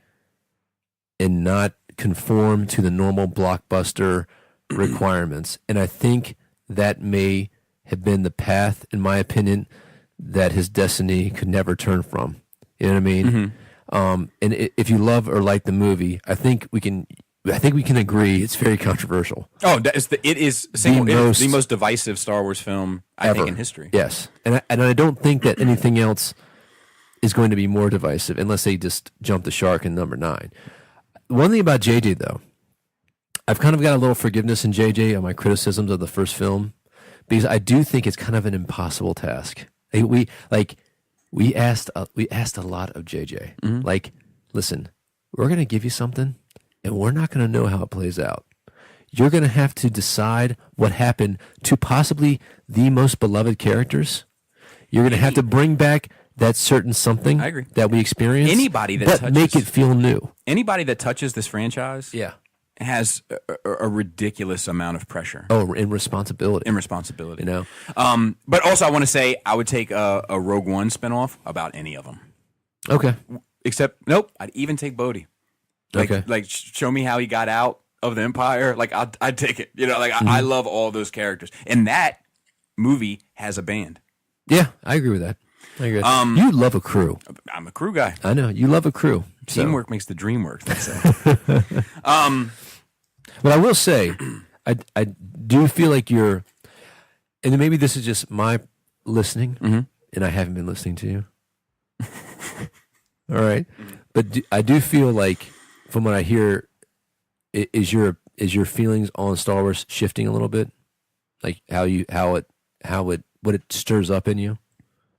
conform to the normal blockbuster requirements. And I think that may have been the path, in my opinion, that his destiny could never turn from. You know what I mean? And if you love or like the movie, I think we can agree it's very controversial. Oh, it is the most divisive Star Wars film I think in history. Yes, and I don't think that anything else is going to be more divisive unless they just jump the shark in number 9. One thing about JJ though, I've kind of got a little forgiveness in JJ on my criticisms of the first film, because I do think it's kind of an impossible task. We asked a lot of JJ. Like, listen, we're going to give you something, and we're not going to know how it plays out. You're going to have to decide what happened to possibly the most beloved characters. You're going to have to bring back that certain something I agree. that we experienced. Anybody that but touches, make it feel new. Anybody that touches this franchise Yeah. has a ridiculous amount of pressure Oh, in responsibility. and responsibility. You know? But also I want to say I would take a Rogue One spinoff about any of them. Okay. Except, nope, I'd even take Bodhi. Okay. Like show me how he got out of the Empire. Like, I'd take it. You know, like, I love all those characters. And that movie has a band. Yeah, I agree with that. I agree. You love a crew. I'm a crew guy. I know. You love a crew. So. Teamwork makes the dream work, they say. But I will say, I do feel like you're, and maybe this is just my listening, and I haven't been listening to you. All right, but I do feel like, from what I hear, is your feelings on Star Wars shifting a little bit, like what it stirs up in you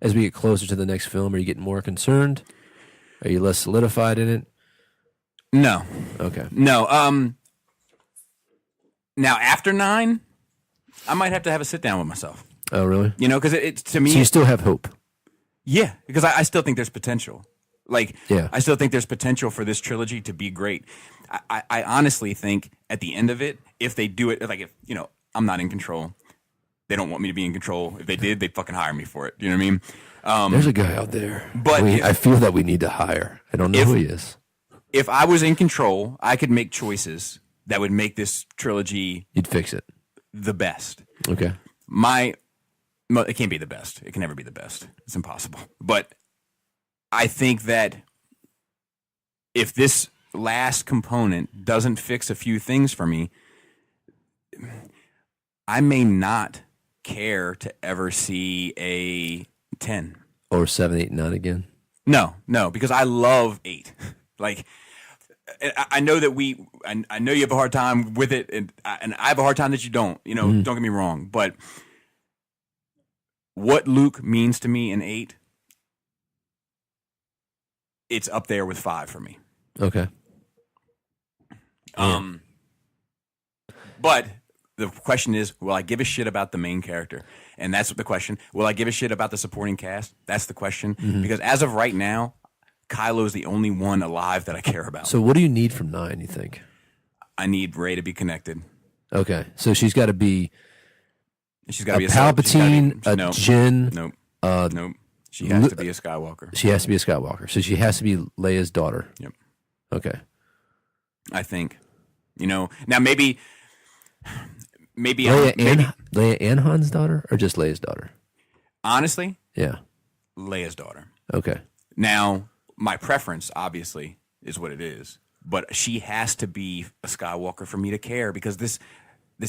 as we get closer to the next film? Are you getting more concerned? Are you less solidified in it? No. Okay. No. Now, after 9, I might have to have a sit down with myself. Oh, really? You know, because it's to me. So you still have hope? Yeah, because I still think there's potential. Like, Yeah. I still think there's potential for this trilogy to be great. I honestly think at the end of it, if they do it, like, if, you know, I'm not in control, they don't want me to be in control. If they did, they'd fucking hire me for it. You know what I mean? There's a guy out there. But I feel that we need to hire. I don't know who he is. If I was in control, I could make choices that would make this trilogy You'd fix it. the best. Okay. It can't be the best. It can never be the best. It's impossible. But I think that if this last component doesn't fix a few things for me, I may not care to ever see a 10. Or 7, 8, 9 again. No, because I love 8. Like, I know that I know you have a hard time with it, and I have a hard time that you don't. You know, don't get me wrong. But what Luke means to me in 8, it's up there with 5 for me. Okay. But the question is, will I give a shit about the main character? And that's the question. Will I give a shit about the supporting cast? That's the question. Because as of right now, Kylo is the only one alive that I care about. So what do you need from 9, you think? I need Rey to be connected. Okay. So she's got to be She's got to be a Palpatine, a Jinn. Nope. Uh, Nope. She has to be a Skywalker. She has to be a Skywalker. So she has to be Leia's daughter. Yep. Okay. I think. You know, now maybe Leia and Han's daughter, or just Leia's daughter? honestly, Yeah. Leia's daughter. Okay. Now, my preference, obviously, is what it is, but she has to be a Skywalker for me to care, because this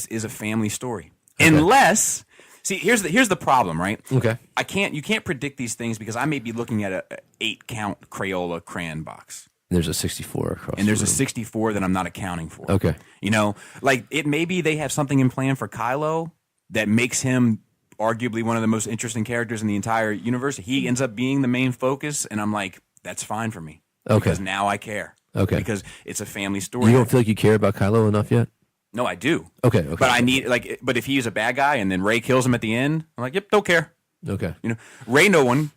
is a family story. Okay. Unless, see, here's the problem, right? Okay. You can't predict these things, because I may be looking at a 8-count Crayola crayon box. There's a 64 across. And there's the a room. 64 that I'm not accounting for. Okay. You know, like, it maybe they have something in plan for Kylo that makes him arguably one of the most interesting characters in the entire universe. He ends up being the main focus, and I'm like, that's fine for me. Okay. Because now I care. Okay. Because it's a family story. You don't feel like you care about Kylo enough yet? No, I do. Okay. But I need, like, but if he's a bad guy and then Rey kills him at the end, I'm like, yep, don't care. Okay. You know, Rey, no one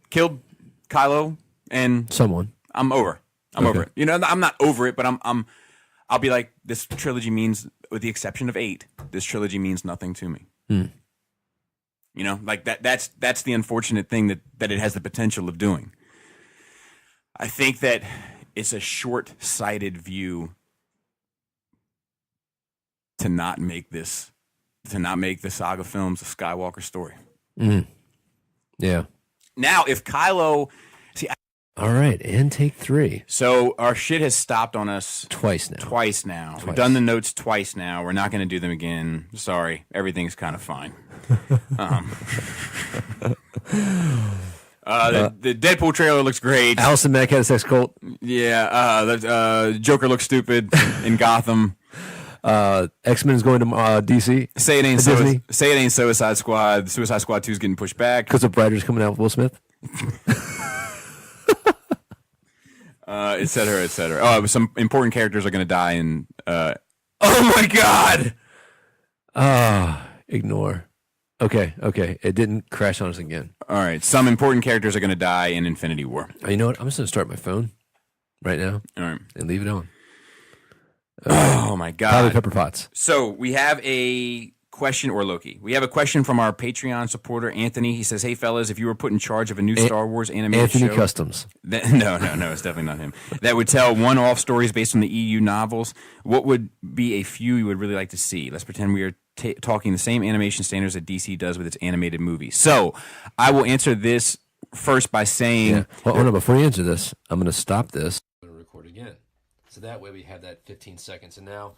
killed Kylo, and Someone. I'm over. I'm Okay. over it. You know, I'm not over it, but I'll be like, this trilogy means, with the exception of 8, this trilogy means nothing to me. You know, like that's the unfortunate thing that it has the potential of doing. I think that it's a short-sighted view to not make the saga films a Skywalker story. Yeah. Now, if Kylo, All right. And take 3. so our shit has stopped on us Twice now. twice now. We've done the notes twice now. We're not going to do them again. Sorry, everything's kind of fine. The Deadpool trailer looks great. Allison Mack had a sex cult. Yeah, the Joker looks stupid in Gotham. X-Men is going to DC Say it ain't Disney? Suicide Squad. Suicide Squad 2 is getting pushed back. because of Riders coming out with Will Smith. Et cetera, et cetera. Oh, some important characters are going to die in. Oh my god! Ignore. Okay. It didn't crash on us again. All right, some important characters are going to die in Infinity War. You know what? I'm just gonna start my phone right now All right. and leave it on. Oh my god. Probably Pepper Potts. So we have a question, or Loki. We have a question from our Patreon supporter Anthony. He says, "Hey fellas, if you were put in charge of a new Star Wars animated Anthony show, Customs. no, it's definitely not him. That would tell one-off stories based on the EU novels. What would be a few you would really like to see? Let's pretend we are talking the same animation standards that DC does with its animated movies." So I will answer this first by saying, Yeah. Well, hold on. Before you answer this, I'm going to stop this. I'm going to record again. So that way we have that 15 seconds. And now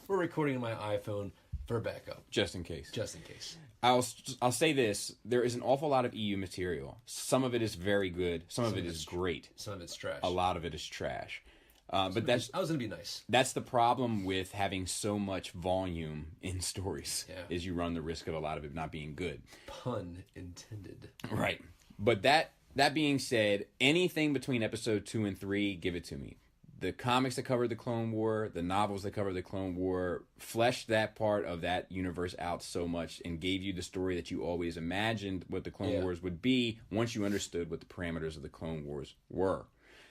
we're recording on my iPhone for backup, just in case. just in case. I'll say this: there is an awful lot of EU material. Some of it is very good. Some of it is great. Some of it's trash. A lot of it is trash. But that's I was going to be nice. that's the problem with having so much volume in stories. Yeah. Is you run the risk of a lot of it not being good. Pun intended. Right. But that being said, anything between episode 2 and 3, give it to me. The comics that cover the Clone War, the novels that cover the Clone War, fleshed that part of that universe out so much and gave you the story that you always imagined what the Clone Wars would be once you understood what the parameters of the Clone Wars were.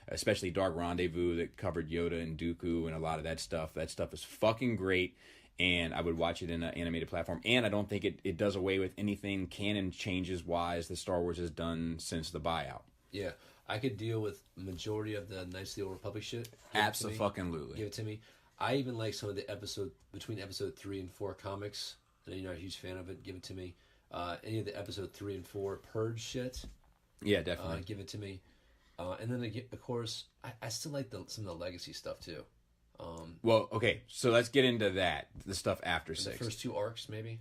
Especially Dark Rendezvous that covered Yoda and Dooku and a lot of that stuff. That stuff is fucking great, and I would watch it in an animated platform. And I don't think it does away with anything canon changes-wise that Star Wars has done since the buyout. Yeah. I could deal with majority of the Knights of the Old Republic shit. Abso-fucking-lutely. Give it to me. I even like some of the between episode 3 and 4 comics. I know you're not a huge fan of it. Give it to me. Any of the episode 3 and 4 Purge shit. Yeah, definitely. Give it to me. And then, of course, I still like some of the legacy stuff, too. Well, okay, so let's get into that. The stuff after 6. The first 2 arcs, maybe?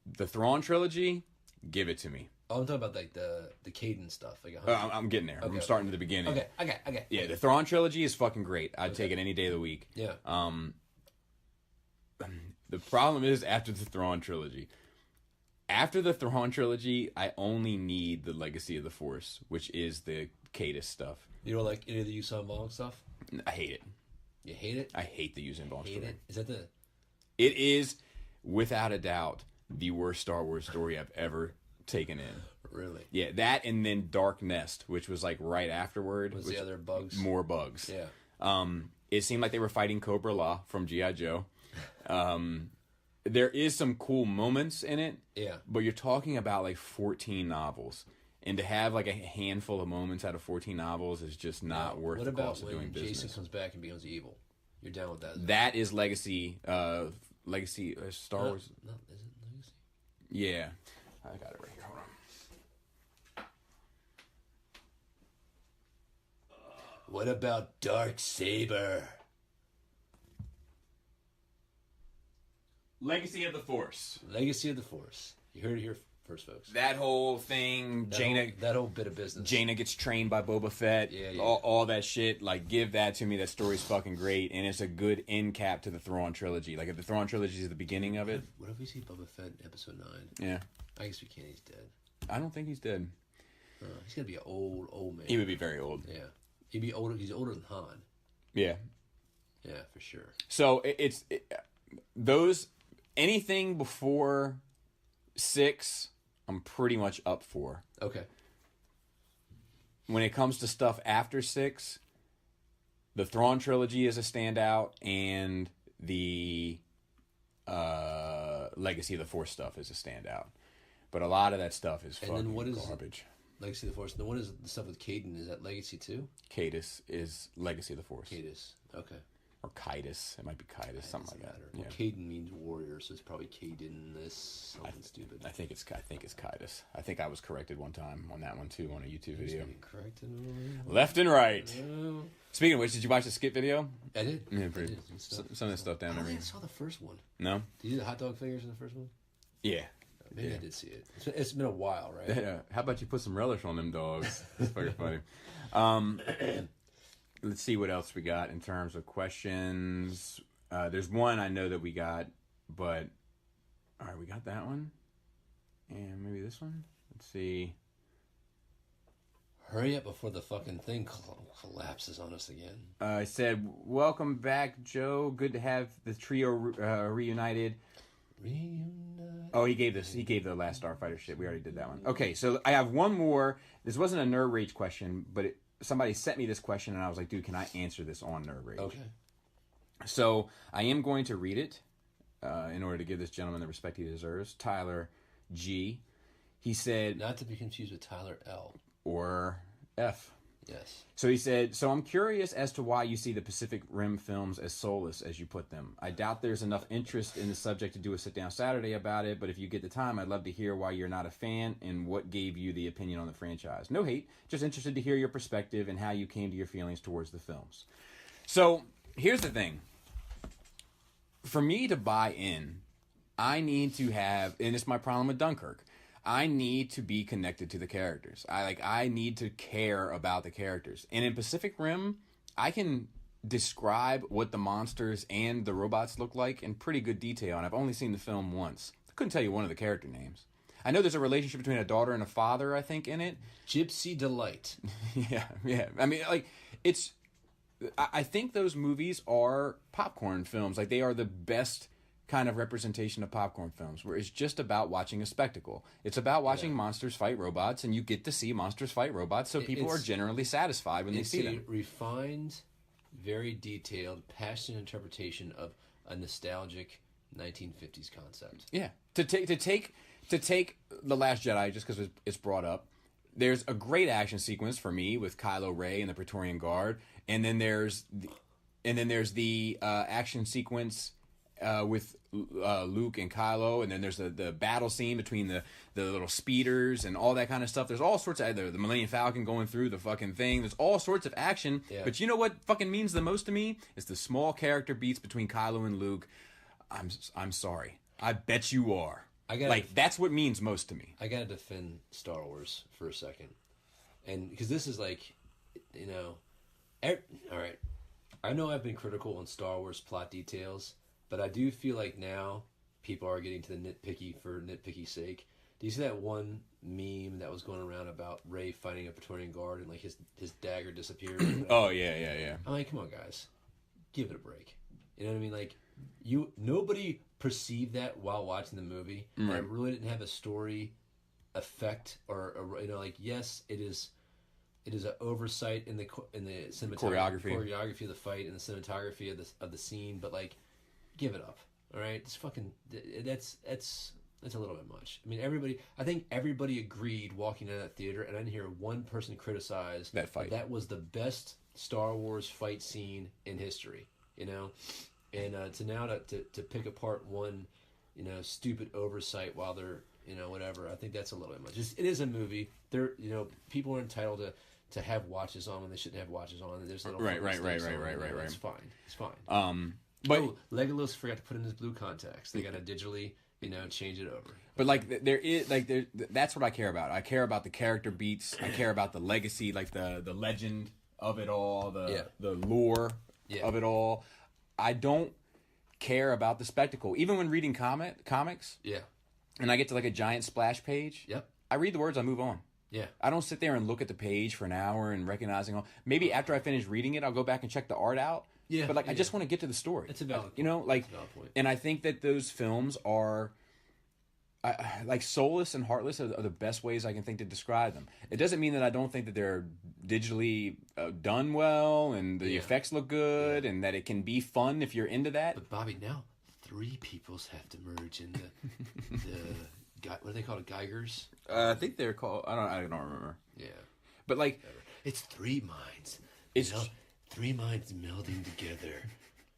The Thrawn trilogy, give it to me. Oh, I'm talking about, like, the Caden stuff. Like, I'm getting there. I'm starting at the beginning. Okay. Yeah, the Thrawn trilogy is fucking great. I'd take it any day of the week. Yeah. The problem is after the Thrawn trilogy. After the Thrawn trilogy, I only need the Legacy of the Force, which is the Cadus stuff. You don't like any of the Yuuzhan Vong stuff? I hate it. You hate it? I hate the Yuuzhan Vong story. Hate it? Is that the... It is, without a doubt, the worst Star Wars story I've ever taken in. Really? Yeah, that and then Dark Nest, which was like right afterward. What's the other bugs? More bugs. Yeah. It seemed like they were fighting Cobra Law from G.I. Joe. There is some cool moments in it. Yeah. But you're talking about like 14 novels. And to have like a handful of moments out of 14 novels is just not worth the cost of doing business. What about when Jason comes back and becomes evil? You're down with that? That is Legacy. Legacy Star Wars. No, is it Legacy? Yeah. I got it right here. Hold on. What about Darksaber? Legacy of the Force. Legacy of the Force. You heard it here first, folks. That whole thing, That whole bit of business. Jaina gets trained by Boba Fett. Yeah. All that shit. Like, give that to me. That story's fucking great, and it's a good end cap to the Thrawn trilogy. Like, if the Thrawn trilogy is the beginning of it. What if we see Boba Fett in episode 9? Yeah. I guess we can't. He's dead. I don't think he's dead. He's gonna be an old man. He would be very old. Yeah. He'd be older. He's older than Han. Yeah. Yeah, for sure. So those anything before 6, I'm pretty much up for. Okay. When it comes to stuff after 6, the Thrawn trilogy is a standout, and the Legacy of the Force stuff is a standout. But a lot of that stuff is fucking garbage. Legacy of the Force. And then what is the stuff with Caden? Is that Legacy too? Cadus is Legacy of the Force. Cadus. Okay. Or Kaitus. It might be Kaitus, something like that. Well, Caden means warrior, so it's probably Caden this something stupid. I think it's Kaitus. I think I was corrected one time on that one too on a YouTube video. Corrected. Left and right. Speaking of which, did you watch the skip video? I did. Yeah, I did. some of that stuff down I don't there. think I saw the first one. No? Did you do the hot dog fingers in the first one? Yeah. Maybe I did see it. It's been a while, right? Yeah. How about you put some relish on them dogs? That's fucking funny. Let's see what else we got in terms of questions. There's one I know that we got, but all right, we got that one, and maybe this one. Let's see. Hurry up before the fucking thing collapses on us again. I said, welcome back, Joe. Good to have the trio reunited. Oh, he gave the last Starfighter shit. We already did that one. Okay, so I have one more. This wasn't a Nerd Rage question, but somebody sent me this question, and I was like, dude, can I answer this on Nerd Rage? Okay. So I am going to read it in order to give this gentleman the respect he deserves. Tyler G. He said... Not to be confused with Tyler L. Or F. Yes. So he said, so I'm curious as to why you see the Pacific Rim films as soulless, as you put them. I doubt there's enough interest in the subject to do a sit-down Saturday about it, but if you get the time, I'd love to hear why you're not a fan and what gave you the opinion on the franchise. No hate, just interested to hear your perspective and how you came to your feelings towards the films. So, here's the thing. For me to buy in, I need to have, and it's my problem with Dunkirk, I need to be connected to the characters. I need to care about the characters. And in Pacific Rim, I can describe what the monsters and the robots look like in pretty good detail, and I've only seen the film once. I couldn't tell you one of the character names. I know there's a relationship between a daughter and a father, I think, in it. Gypsy Delight. Yeah. I mean, I think those movies are popcorn films. Like, they are the best kind of representation of popcorn films, where it's just about watching a spectacle. It's about watching monsters fight robots, and you get to see monsters fight robots, so people are generally satisfied when they see them. It's a refined, very detailed, passionate interpretation of a nostalgic 1950s concept. Yeah. To take The Last Jedi, just because it's brought up, there's a great action sequence for me with Kylo Ren and the Praetorian Guard, and then there's the action sequence with Luke and Kylo, and then there's the battle scene between the little speeders and all that kind of stuff. There's all sorts of the Millennium Falcon going through the fucking thing. There's all sorts of action. Yeah. But you know what fucking means the most to me? It's the small character beats between Kylo and Luke. I'm sorry. I bet you are. That's what means most to me. I gotta defend Star Wars for a second, and because this is like, all right. I know I've been critical on Star Wars plot details, but I do feel like now people are getting to the nitpicky for nitpicky's sake. Do you see that one meme that was going around about Rey fighting a Praetorian Guard and like his dagger disappeared? Oh yeah. I'm like, come on, guys, give it a break. You know what I mean? Like, nobody perceived that while watching the movie. And it really didn't have a story effect or yes, it is an oversight in the choreography of the fight and the cinematography of the scene, but like, give it up. All right, it's fucking that's a little bit much. I mean, I think everybody agreed walking out of that theater, and I didn't hear one person criticize that fight. That was the best Star Wars fight scene in history. And to pick apart one, stupid oversight while they're, whatever. I think that's a little bit much. It is a movie. People are entitled to have watches on when they shouldn't have watches on. There's little right. It's fine. But Legolas forgot to put in his blue contacts. They got to digitally, change it over. But that's what I care about. I care about the character beats. I care about the legacy, like the legend of it all, the lore of it all. I don't care about the spectacle. Even when reading comics, and I get to like a giant splash page, I read the words, I move on. Yeah. I don't sit there and look at the page for an hour and recognizing all. Maybe after I finish reading it, I'll go back and check the art out. Yeah. But I just want to get to the story. It's a valid point. It's a valid point. And I think that those films are soulless and heartless are the best ways I can think to describe them. It doesn't mean that I don't think that they're digitally done well and the effects look good and that it can be fun if you're into that. But Bobby, now 3 peoples have to merge in the what are they called? Geigers? I think they're called. I don't remember. Yeah, but it's 3 minds. It's 3 minds melding together.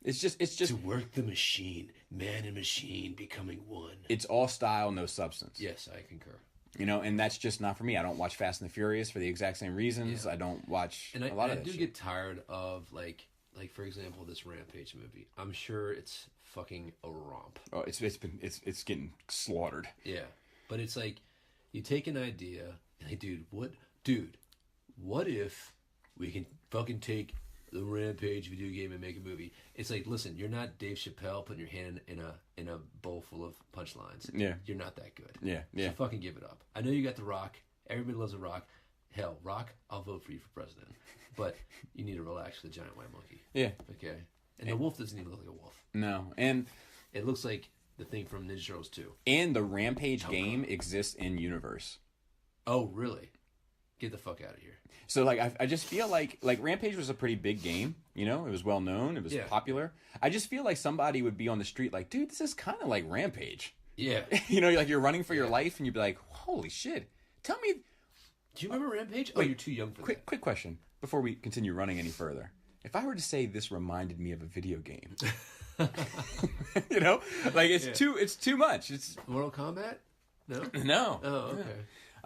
It's just to work the machine, man and machine becoming one. It's all style, no substance. Yes, I concur. And that's just not for me. I don't watch Fast and the Furious for the exact same reasons. Yeah. I don't watch a lot of that. I do get tired of like for example, this Rampage movie. I'm sure it's fucking a romp. Oh, it's getting slaughtered. Yeah, but it's like you take an idea, and like, what if we can fucking take the Rampage video game and make a movie? It's like, listen, you're not Dave Chappelle putting your hand in a bowl full of punchlines. Yeah, you're not that good. Yeah. So fucking give it up. I know you got The Rock. Everybody loves The Rock. hell, Rock, I'll vote for you for president. But you need to relax the giant white monkey. Yeah. Okay? And the wolf doesn't even look like a wolf. No. And it looks like the thing from Ninja Turtles 2. And the Rampage game exists in universe. Oh, really? Get the fuck out of here. So, like, I just feel like Rampage was a pretty big game. You know, it was well known. It was popular. I just feel like somebody would be on the street like, dude, this is kind of like Rampage. Yeah. You know, like you're running for your life and you'd be like, holy shit. Tell me. Do you remember Rampage? Oh, you're too young for that. Quick question before we continue running any further. If I were to say this reminded me of a video game, you know, like it's too much. It's Mortal Kombat? No. No. Oh, okay.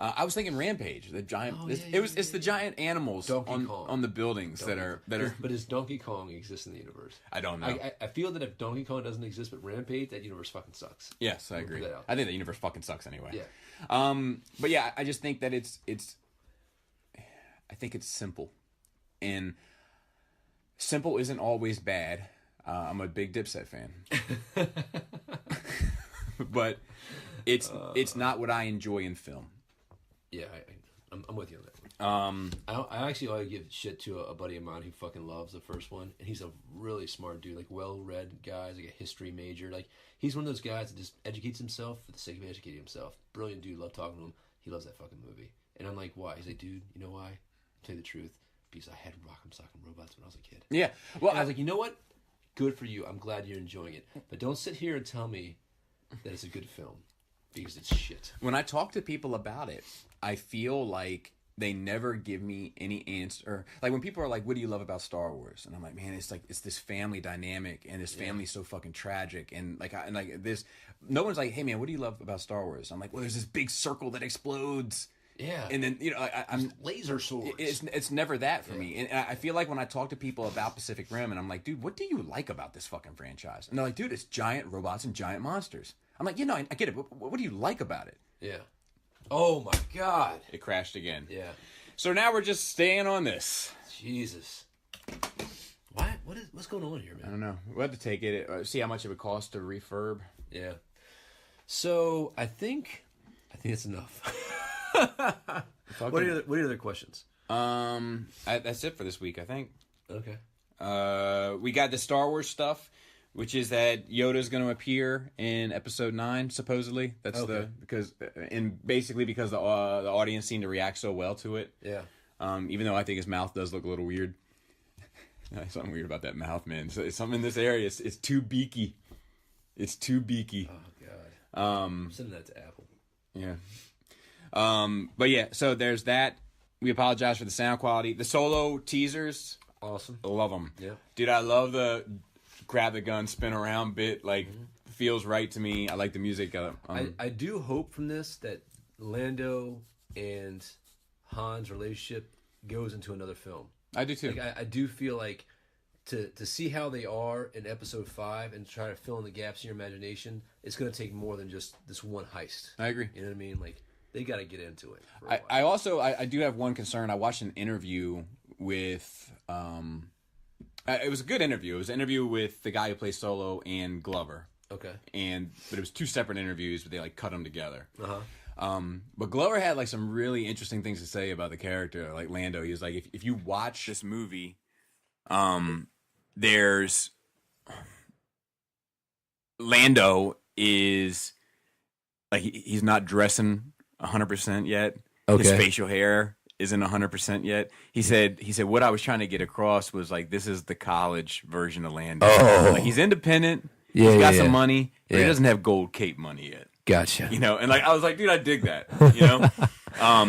I was thinking Rampage, the giant. It's the giant animals on the buildings that are. But does Donkey Kong exist in the universe? I don't know. I feel that if Donkey Kong doesn't exist, but Rampage, that universe fucking sucks. Yes, I agree. I think that universe fucking sucks anyway. Yeah. But yeah, I just think that it's. I think it's simple, and simple isn't always bad. I'm a big Dipset fan, but it's not what I enjoy in film. Yeah, I'm with you on that. I actually ought to give shit to a buddy of mine who fucking loves the first one, and he's a really smart dude, like well-read guy, he's like a history major. Like he's one of those guys that just educates himself for the sake of educating himself. Brilliant dude, love talking to him. He loves that fucking movie, and I'm like, why? He's like, dude, you know why? I'll tell you the truth, because I had Rock'em Sock'em Robots when I was a kid. Yeah, well, and I was like, you know what? Good for you. I'm glad you're enjoying it, but don't sit here and tell me that it's a good film. Because it's shit. When I talk to people about it, I feel like they never give me any answer. Like when people are like, "What do you love about Star Wars?" and I'm like, "Man, it's this family dynamic, and this family's so fucking tragic." And like this, no one's like, "Hey, man, what do you love about Star Wars?" I'm like, "Well, there's this big circle that explodes." Yeah. And then I'm laser swords. It's never that for me. And I feel like when I talk to people about Pacific Rim, and I'm like, "Dude, what do you like about this fucking franchise?" And they're like, "Dude, it's giant robots and giant monsters." I'm like, I get it. But what do you like about it? Yeah. Oh my God. It crashed again. Yeah. So now we're just staying on this. Jesus. Why? What's going on here, man? I don't know. We'll have to take it. See how much it would cost to refurb. Yeah. So I think it's enough. What are your other questions? That's it for this week, I think. Okay. We got the Star Wars stuff, which is that Yoda's going to appear in Episode 9, supposedly. That's because the audience seemed to react so well to it. Yeah. Even though I think his mouth does look a little weird. There's something weird about that mouth, man. So it's something in this area. It's too beaky. It's too beaky. Oh God. I'm sending that to Apple. Yeah. But yeah, so there's that. We apologize for the sound quality. The Solo teasers, awesome. I love them. Yeah. Dude, I love the grab the gun, spin around bit. Like, feels right to me. I like the music. I do hope from this that Lando and Han's relationship goes into another film. I do too. Like, I do feel like to see how they are in Episode 5 and try to fill in the gaps in your imagination, it's going to take more than just this one heist. I agree. You know what I mean? Like, they got to get into it. I do have one concern. I watched an interview with it was a good interview. It was an interview with the guy who plays Solo and Glover. Okay. But it was two separate interviews, but they like cut them together. Uh-huh. But Glover had like some really interesting things to say about the character, like Lando. He was like, if you watch this movie, there's Lando is like he's not dressing 100% yet. Okay. His facial hair isn't 100% yet. He said what I was trying to get across was like this is the college version of Lando. Oh. Like he's independent. Yeah, he's got some money, but he Yeah. doesn't have gold cape money yet. Gotcha. You know, and like I was like, dude, I dig that. You know,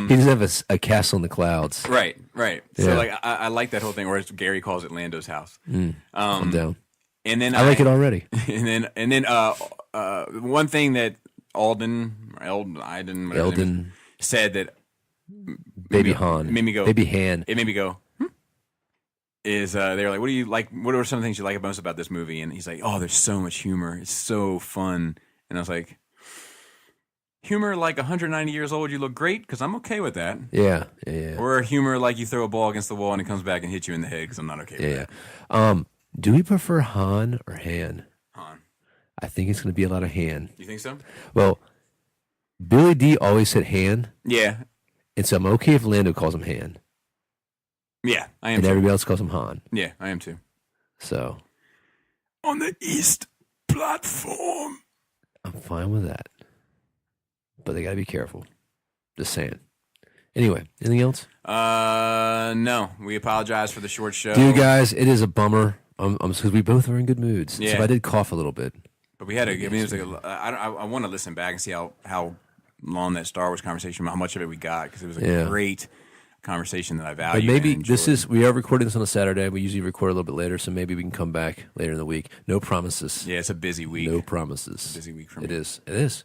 He doesn't have a castle in the clouds. right. So Yeah. like I like that whole thing, or as Gary calls it, Lando's house. I'm down. And then I like it already. And then one thing that Eldon, whatever his name Eldon, is, said that Baby Han, made me go, Baby Han. It made me go. Is they were like, what do you like? What are some things you like most about this movie? And he's like, oh, there's so much humor. It's so fun. And I was like, humor like 190 years old, you look great, because I'm okay with that. Yeah. Or humor like you throw a ball against the wall and it comes back and hits you in the head, because I'm not okay with that. Do we prefer Han or Han? Han. I think it's going to be a lot of Han. You think so? Well, Billy D always said Han, Yeah. And so I'm okay if Lando calls him Han. Yeah, I am And too. everybody else calls him Han. Yeah, I am too. So On the East platform. I'm fine with that. But they got to be careful. Just saying. Anyway, anything else? No. We apologize for the short show. Dude, guys, it is a bummer. Because we both were in good moods. Yeah. So if I did cough a little bit. But we had a. I mean, it was like I want to listen back and see how long that Star Wars conversation, how much of it we got, because it was a great conversation that I value. But maybe and this enjoyed. we are recording this on a Saturday. We usually record a little bit later, so maybe we can come back later in the week. No promises. Yeah, it's a busy week. No promises. Busy week for me. It is. It is.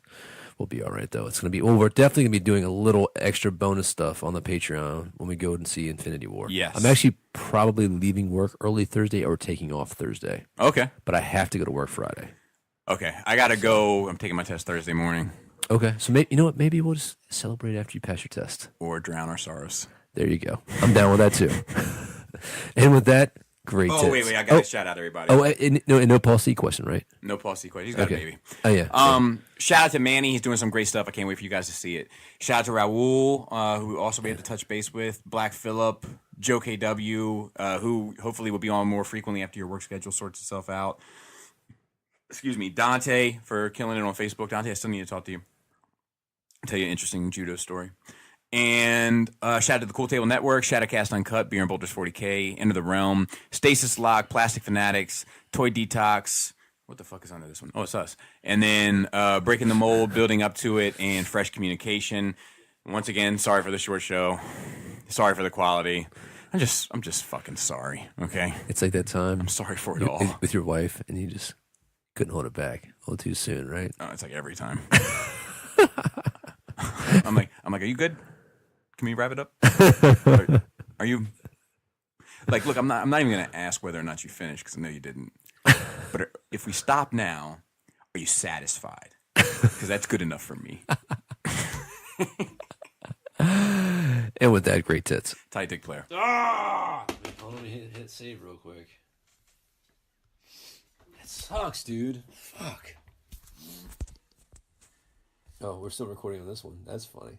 We'll be all right though. It's gonna be. Well, we're definitely gonna be doing a little extra bonus stuff on the Patreon when we go and see Infinity War. Yes. I'm actually probably leaving work early Thursday or taking off Thursday, Okay. but I have to go to work Friday. Okay. I gotta go. I'm taking my test Thursday morning, Okay, so maybe you know what? Maybe we'll just celebrate after you pass your test. or drown our sorrows. There you go. I'm down with that too. And with that, great. Oh tits. wait, I gotta shout out everybody. Oh, and no Paul C question, right? No Paul C. He's got a baby. Oh yeah. Shout out to Manny. He's doing some great stuff. I can't wait for you guys to see it. Shout out to Raul, who also we had to touch base with. Black Phillip, Joe KW, who hopefully will be on more frequently after your work schedule sorts itself out. Excuse me. Dante for killing it on Facebook. Dante, I still need to talk to you. I'll tell you an interesting judo story. And shout out to the Cool Table Network, Shadowcast Uncut, Beer and Boulders 40K, Into the Realm, Stasis Lock, Plastic Fanatics, Toy Detox. What the fuck is under this one? Oh, it's us. And then Breaking the Mold, Building Up to It, and Fresh Communication. Once again, sorry for the short show. Sorry for the quality. I'm just fucking sorry. Okay, It's like that time I'm sorry for it all. with your wife, and you just couldn't hold it back a little too soon, right? Oh, it's like every time. I'm like, are you good? Can we wrap it up? Are you like? Look, I'm not even gonna ask whether or not you finished because I know you didn't. But if we stop now, are you satisfied? Because that's good enough for me. And with that, great tits. Tight dick player. Hold on, hit save real quick. That sucks, dude. Fuck. Oh, we're still recording on this one. That's funny.